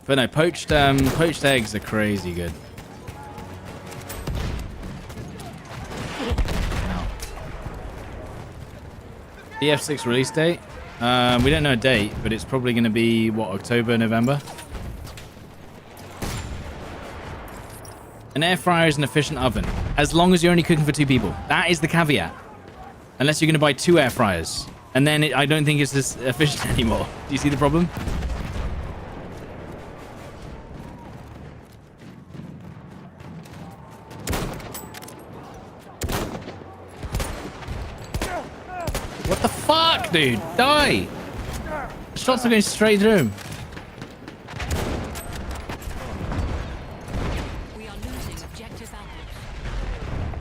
But no, poached eggs are crazy good. Now, DF6 release date? We don't know a date, but it's probably going to be, what, October, November? An air fryer is an efficient oven, as long as you're only cooking for 2 people. That is the caveat. Unless you're going to buy 2 air fryers. And then I don't think it's as efficient anymore. Do you see the problem? What the fuck, dude? Die! The shots are going straight through him. We are losing objective apples.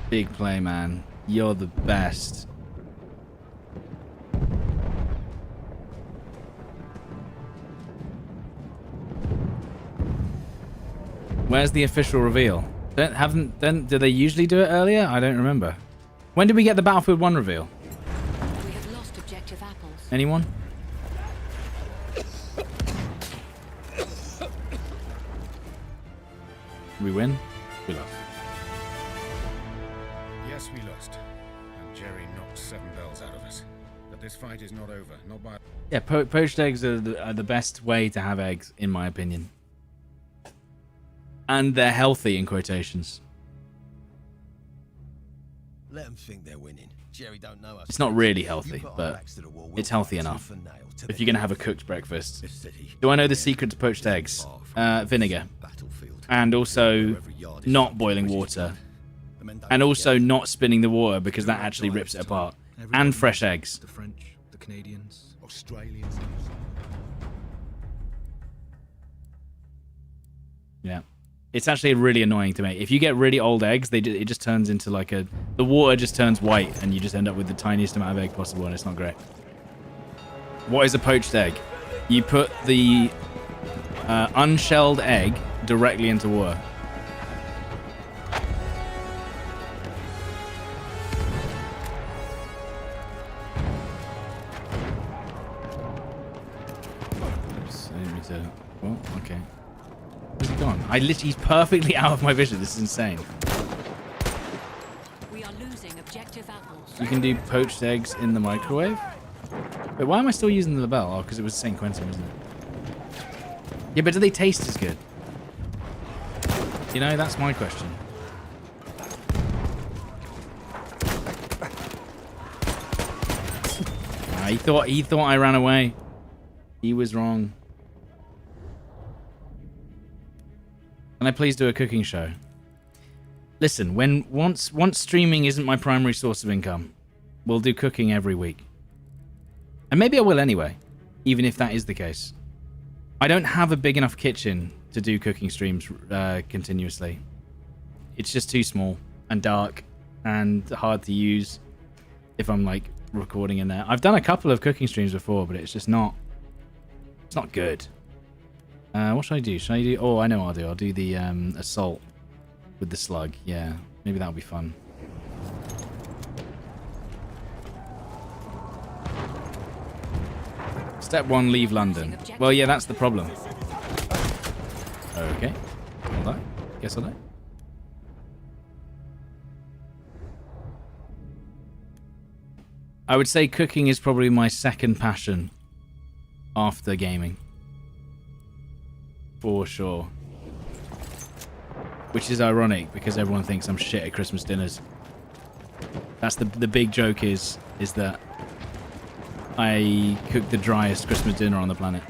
Big play, man. You're the best. Where's the official reveal? Do they usually do it earlier? I don't remember. When did we get the Battlefield 1 reveal? We have lost objective apples. Anyone? We win? We lost. Yes, we lost. And Jerry knocked 7 bells out of us. But this fight is not over. Not by... Yeah, poached eggs are the best way to have eggs, in my opinion. And they're healthy, in quotations. Let them think they're winning. Jerry don't know us. It's not really You healthy, put our but backs to the wall, we'll it's healthy fight enough. tooth and nail to If the you're going to have a death. cooked breakfast. This city, Do I know the secret to poached eggs? Vinegar. battlefield. And also not boiling water. And also not spinning the water because that actually rips it apart. And fresh eggs. The French, the Canadians. Australians. Yeah. It's actually really annoying to make. If you get really old eggs, it just turns into like the water just turns white and you just end up with the tiniest amount of egg possible and it's not great. What is a poached egg? You put the unshelled egg directly into water. Oops, I didn't mean to... Oh, okay. Where's he gone? He's perfectly out of my vision. This is insane. We are losing objective apples. You can do poached eggs in the microwave? Wait, why am I still using the label? Oh, because it was St. Quentin, wasn't it? Yeah, but do they taste as good? You know, that's my question. He thought I ran away. He was wrong. Can I please do a cooking show? Listen, once streaming isn't my primary source of income, we'll do cooking every week. And maybe I will anyway, even if that is the case. I don't have a big enough kitchen to do cooking streams continuously. It's just too small and dark and hard to use if I'm like recording in there. I've done a couple of cooking streams before, but it's just not... It's not good. What should I do? Should I do... Oh, I know what I'll do. I'll do the assault with the slug. Yeah, maybe that'll be fun. Step 1, leave London. Well, yeah, that's the problem. Okay. Hold on. Guess I'll do. I would say cooking is probably my second passion after gaming. For sure. Which is ironic because everyone thinks I'm shit at Christmas dinners. That's the big joke is that I cook the driest Christmas dinner on the planet.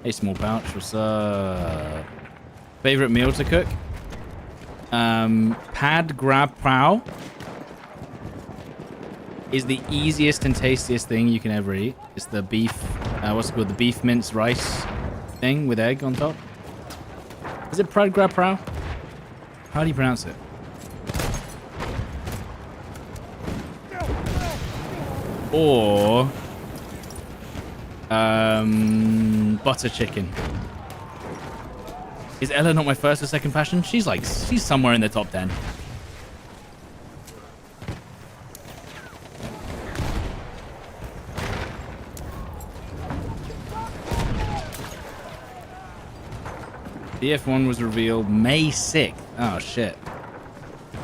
Hey, small pouch, what's up? Favorite meal to cook? Pad grab pow. is the easiest and tastiest thing you can ever eat. It's the beef, what's it called? The beef mince rice thing with egg on top. Is it Prad Gra Prao? How do you pronounce it? Or butter chicken. Is Ella not my first or second passion? She's somewhere in the top 10. BF1 was revealed May 6th. Oh shit.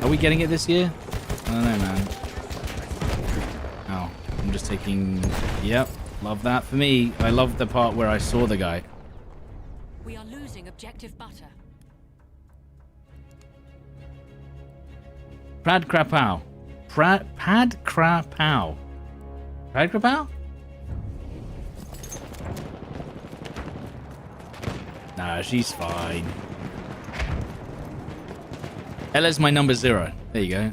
Are we getting it this year? I don't know, man. Oh, I'm just taking... Yep, love that. For me, I love the part where I saw the guy. We are losing objective butter. Prad Krapau. Pad Krapau. Prad Krapau? Nah, she's fine. Ella's my number 0. There you go.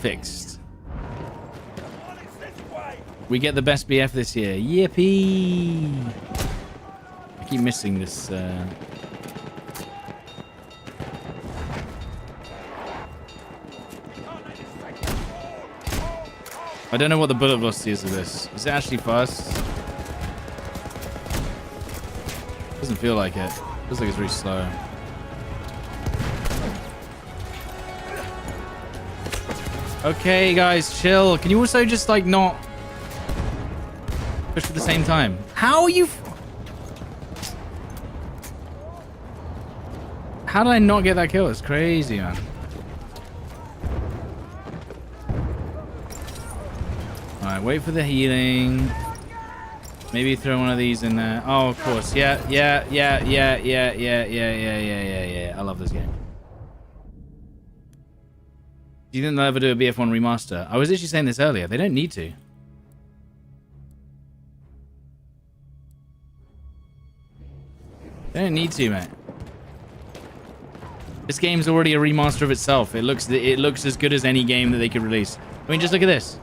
Fixed. We get the best BF this year. Yippee! I keep missing this. I don't know what the bullet velocity is of this. Is it actually fast? Doesn't feel like it. Feels like it's really slow. Okay, guys, chill. Can you also just, like, not push at the same time? How are you... How did I not get that kill? It's crazy, man. Alright, wait for the healing. Maybe throw one of these in there. Oh, of course. Yeah. I love this game. Do you think they'll ever do a BF1 remaster? I was actually saying this earlier. They don't need to. They don't need to, mate. This game's already a remaster of itself. It looks as good as any game that they could release. I mean, just look at this.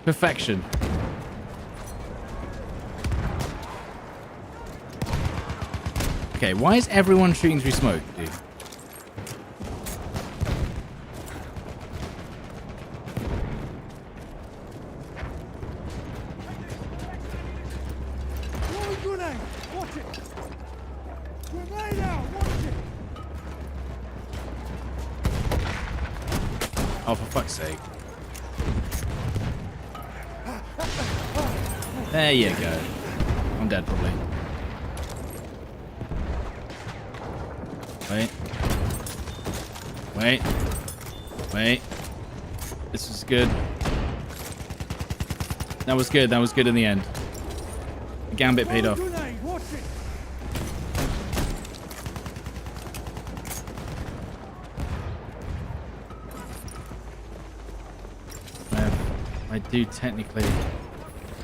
Perfection. Okay, why is everyone shooting through smoke, dude? Oh, for fuck's sake. There you go. I'm dead, probably. Wait. This is good. That was good. That was good in the end. The gambit paid off. I do technically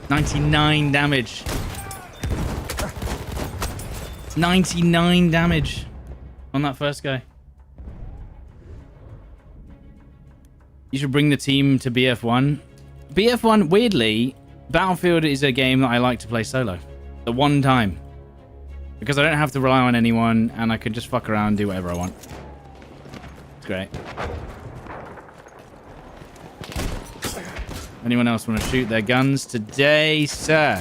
99 damage. 99 damage on that first guy. You should bring the team to BF1. BF1, weirdly, Battlefield is a game that I like to play solo. The one time. Because I don't have to rely on anyone and I can just fuck around and do whatever I want. It's great. Anyone else want to shoot their guns today, sir?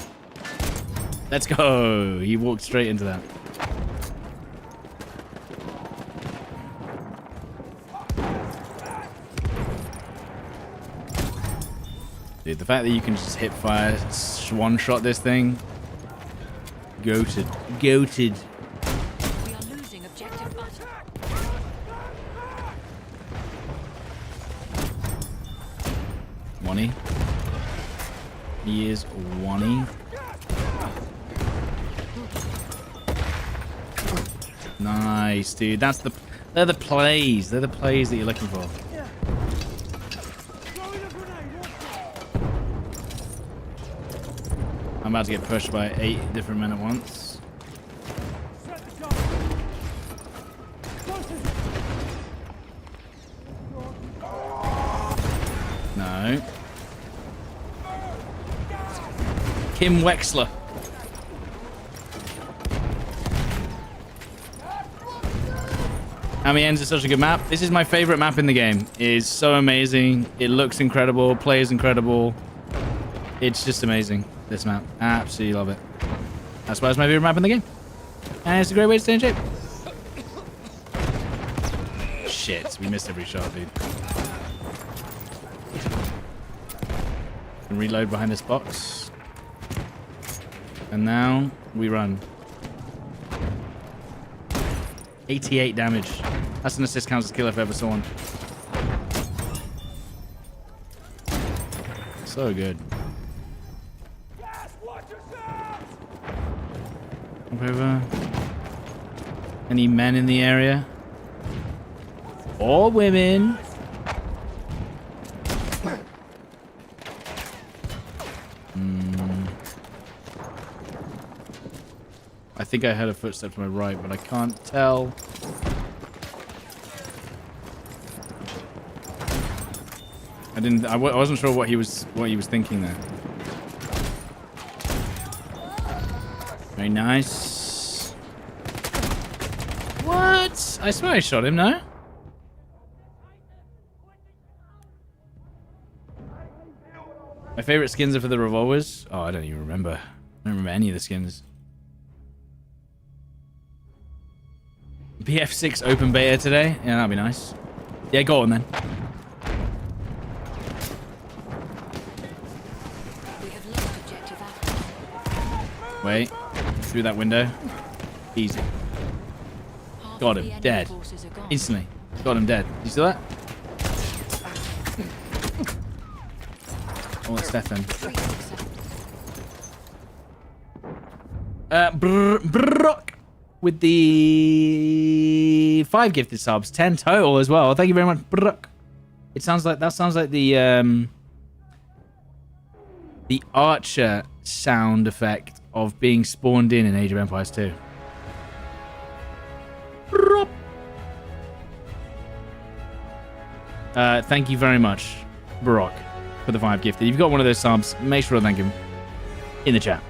Let's go. He walked straight into that. Dude, the fact that you can just hip fire, one-shot this thing. Goated. Goated. We are losing objective butter. Wonny. He is Wonny. Nice, dude. They're the plays. They're the plays that you're looking for. I'm about to get pushed by 8 different men at once. Kim Wexler. Amiens is such a good map. This is my favorite map in the game. It's so amazing. It looks incredible. Play is incredible. It's just amazing, this map. Absolutely love it. That's why it's my favorite map in the game. And it's a great way to stay in shape. Shit, we missed every shot, dude. And reload behind this box. And now we run. 88 damage. That's an assist counts as kill if I ever saw one. So good. Over. Any men in the area? Or women? I think I heard a footstep to my right, but I can't tell. I wasn't sure what he was thinking there. Very nice. What? I swear I shot him, no? My favorite skins are for the revolvers. Oh, I don't even remember. I don't remember any of the skins. BF6 open beta today? Yeah, that'd be nice. Yeah, go on then. Wait. Through that window. Easy. Got him. Dead. Instantly. Got him dead. You see that? Oh, it's Stefan. Brock with the 5 gifted subs, 10 total as well. Thank you very much, Brock. It sounds like the Archer sound effect of being spawned in Age of Empires 2. Thank you very much, Brock, for the 5 gifted. If you've got one of those subs, make sure to thank him in the chat.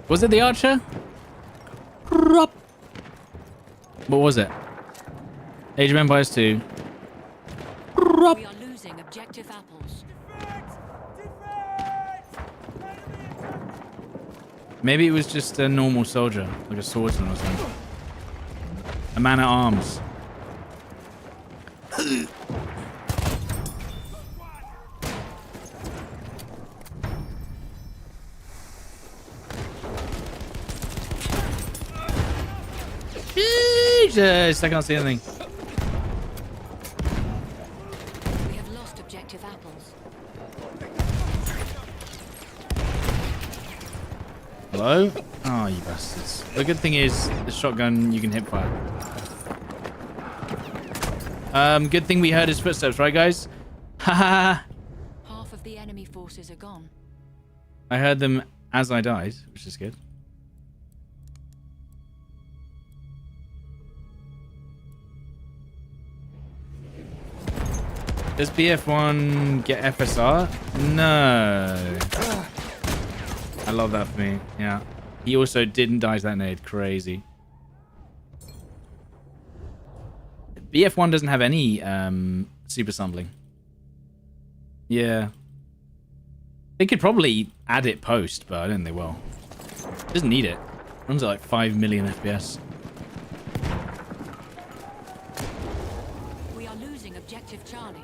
Was it the Archer? What was it? Age of Empires 2. We are losing objective apples. Maybe it was just a normal soldier, like a swordsman or something. A man at arms. Jesus, I can't see anything. We have lost objective apples. Hello? Oh, you bastards. The good thing is, the shotgun, you can hip fire. Good thing we heard his footsteps, right, guys? Haha. Half of the enemy forces are gone. I heard them as I died, which is good. Does BF1 get FSR? No. I love that for me. Yeah. He also didn't die to that nade. Crazy. BF1 doesn't have any super sampling. Yeah. They could probably add it post, but I don't think they will. Doesn't need it. Runs at like 5 million FPS. We are losing objective Charlie.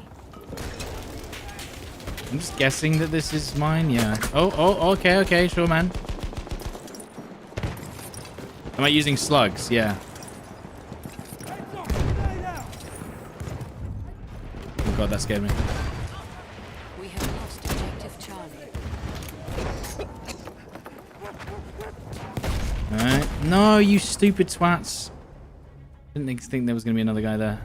I'm just guessing that this is mine. Yeah. Oh, okay, sure, man. Am I using slugs? Yeah. Oh god, that scared me. We have lost objective Charlie. Alright. No, you stupid twats. Didn't think there was going to be another guy there.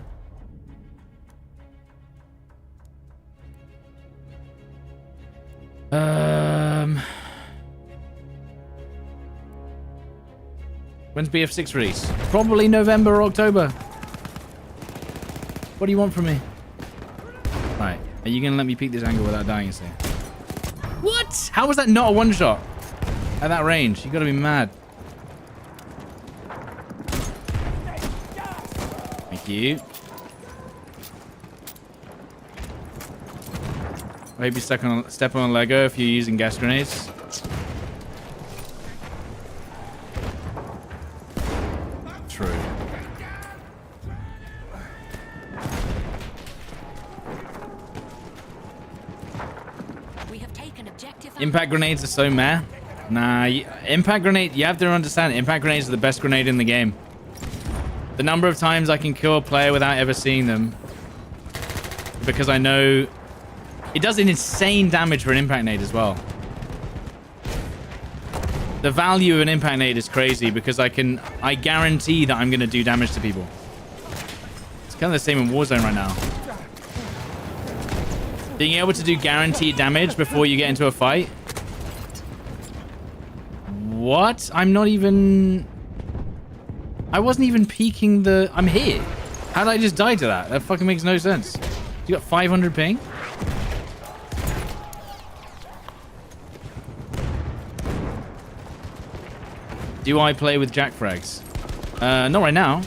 When's BF6 release? Probably November or October. What do you want from me? Right. Are you going to let me peek this angle without dying instantly? What? How was that not a one-shot? At that range? You got to be mad. Thank you. I hope you step on a Lego if you're using gas grenades. True. We have taken objective. Impact grenades are so meh. Nah, impact grenade, you have to understand, impact grenades are the best grenade in the game. The number of times I can kill a player without ever seeing them. Because I know it does an insane damage for an impact nade as well. The value of an impact nade is crazy because I guarantee that I'm going to do damage to people. It's kind of the same in Warzone right now. Being able to do guaranteed damage before you get into a fight. What? I'm not even... I wasn't even peeking the... I'm here. How did I just die to that? That fucking makes no sense. You got 500 ping? Do I play with Jack frags? Not right now.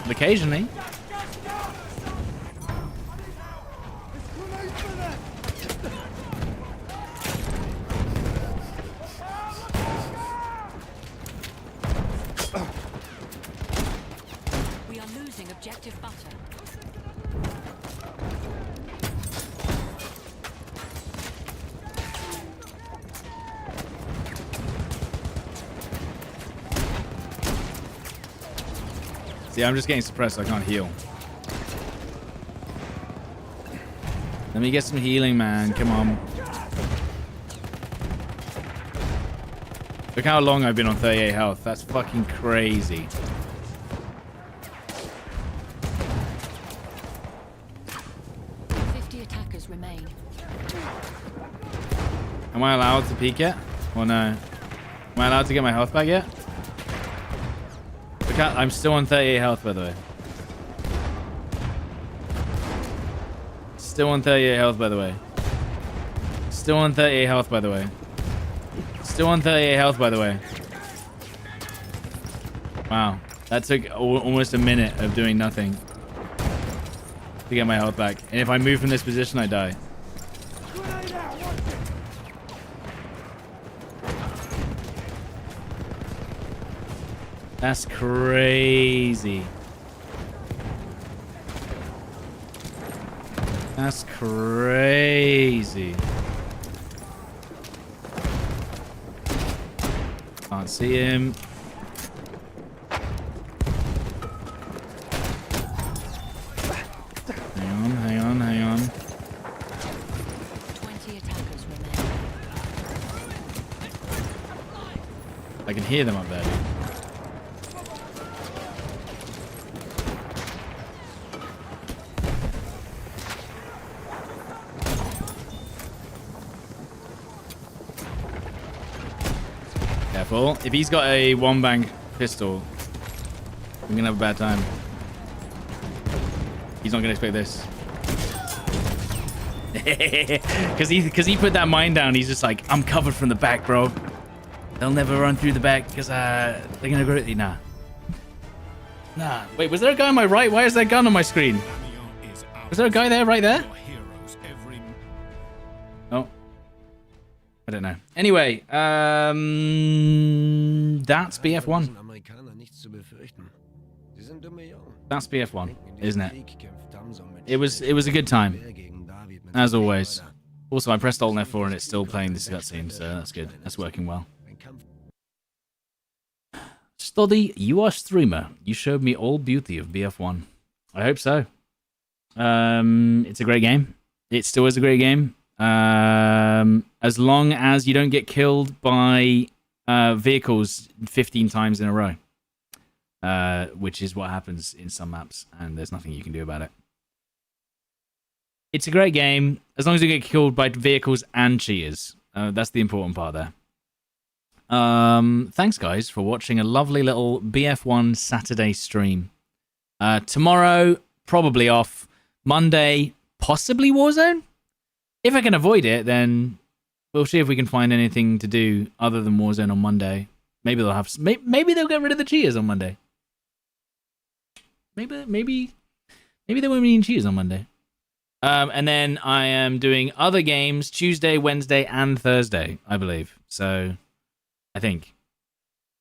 But occasionally. We are losing objective butter. See, I'm just getting suppressed, so I can't heal. Let me get some healing, man. Come on. Look how long I've been on 38 health. That's fucking crazy. Remain. Am I allowed to peek yet? Or no? Am I allowed to get my health back yet? Look out, I'm still on 38 health, by the way. Still on 38 health, by the way. Still on 38 health, by the way. Still on 38 health, by the way. Wow. That took almost a minute of doing nothing to get my health back. And if I move from this position, I die. That's crazy. That's crazy. Can't see him. Hang on. 20 attackers remain. I can hear them up there. Careful. If he's got a one-bang pistol, I'm gonna have a bad time. He's not gonna expect this. Because he put that mine down. He's just like, I'm covered from the back, bro. They'll never run through the back because they're gonna go to nah. Nah. Wait, was there a guy on my right? Why is there a gun on my screen? Was there a guy there, right there? Oh. I don't know. Anyway, that's BF1. That's BF1, isn't it? It was a good time, as always. Also, I pressed Alt F4 and it's still playing this cutscene, so that's good. That's working well. Study, you are streamer. You showed me all beauty of BF1. I hope so. It's a great game. It still is a great game. As long as you don't get killed by vehicles 15 times in a row. Which is what happens in some maps, and there's nothing you can do about it. It's a great game, as long as you get killed by vehicles and cheaters. That's the important part there. Thanks, guys, for watching a lovely little BF1 Saturday stream. Tomorrow, probably off. Monday, possibly Warzone? If I can avoid it, then we'll see if we can find anything to do other than Warzone on Monday. Maybe they'll have. Maybe they'll get rid of the cheers on Monday. Maybe there won't be any cheers on Monday. And then I am doing other games Tuesday, Wednesday, and Thursday, I believe. So, I think.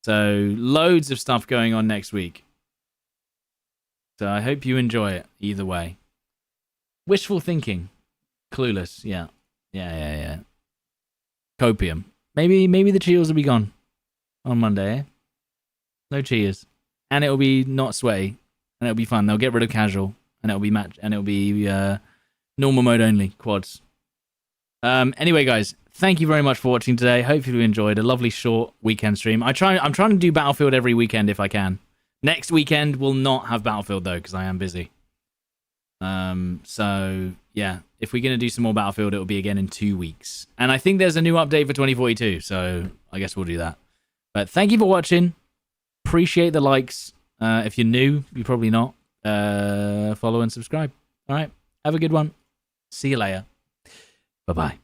So, loads of stuff going on next week. So, I hope you enjoy it either way. Wishful thinking. Clueless. Yeah. Copium. Maybe the cheers will be gone on Monday, eh? No cheers. And it'll be not sweaty. And it'll be fun. They'll get rid of casual. And it'll be normal mode only. Quads. Anyway, guys. Thank you very much for watching today. Hopefully you enjoyed a lovely short weekend stream. I'm trying to do Battlefield every weekend if I can. Next weekend will not have Battlefield though, because I am busy. So yeah, if we're gonna do some more Battlefield, it'll be again in 2 weeks. And I think there's a new update for 2042, so I guess we'll do that. But thank you for watching. Appreciate the likes. If you're new, you're probably not. Follow and subscribe. All right. Have a good one. See you later. Bye-bye.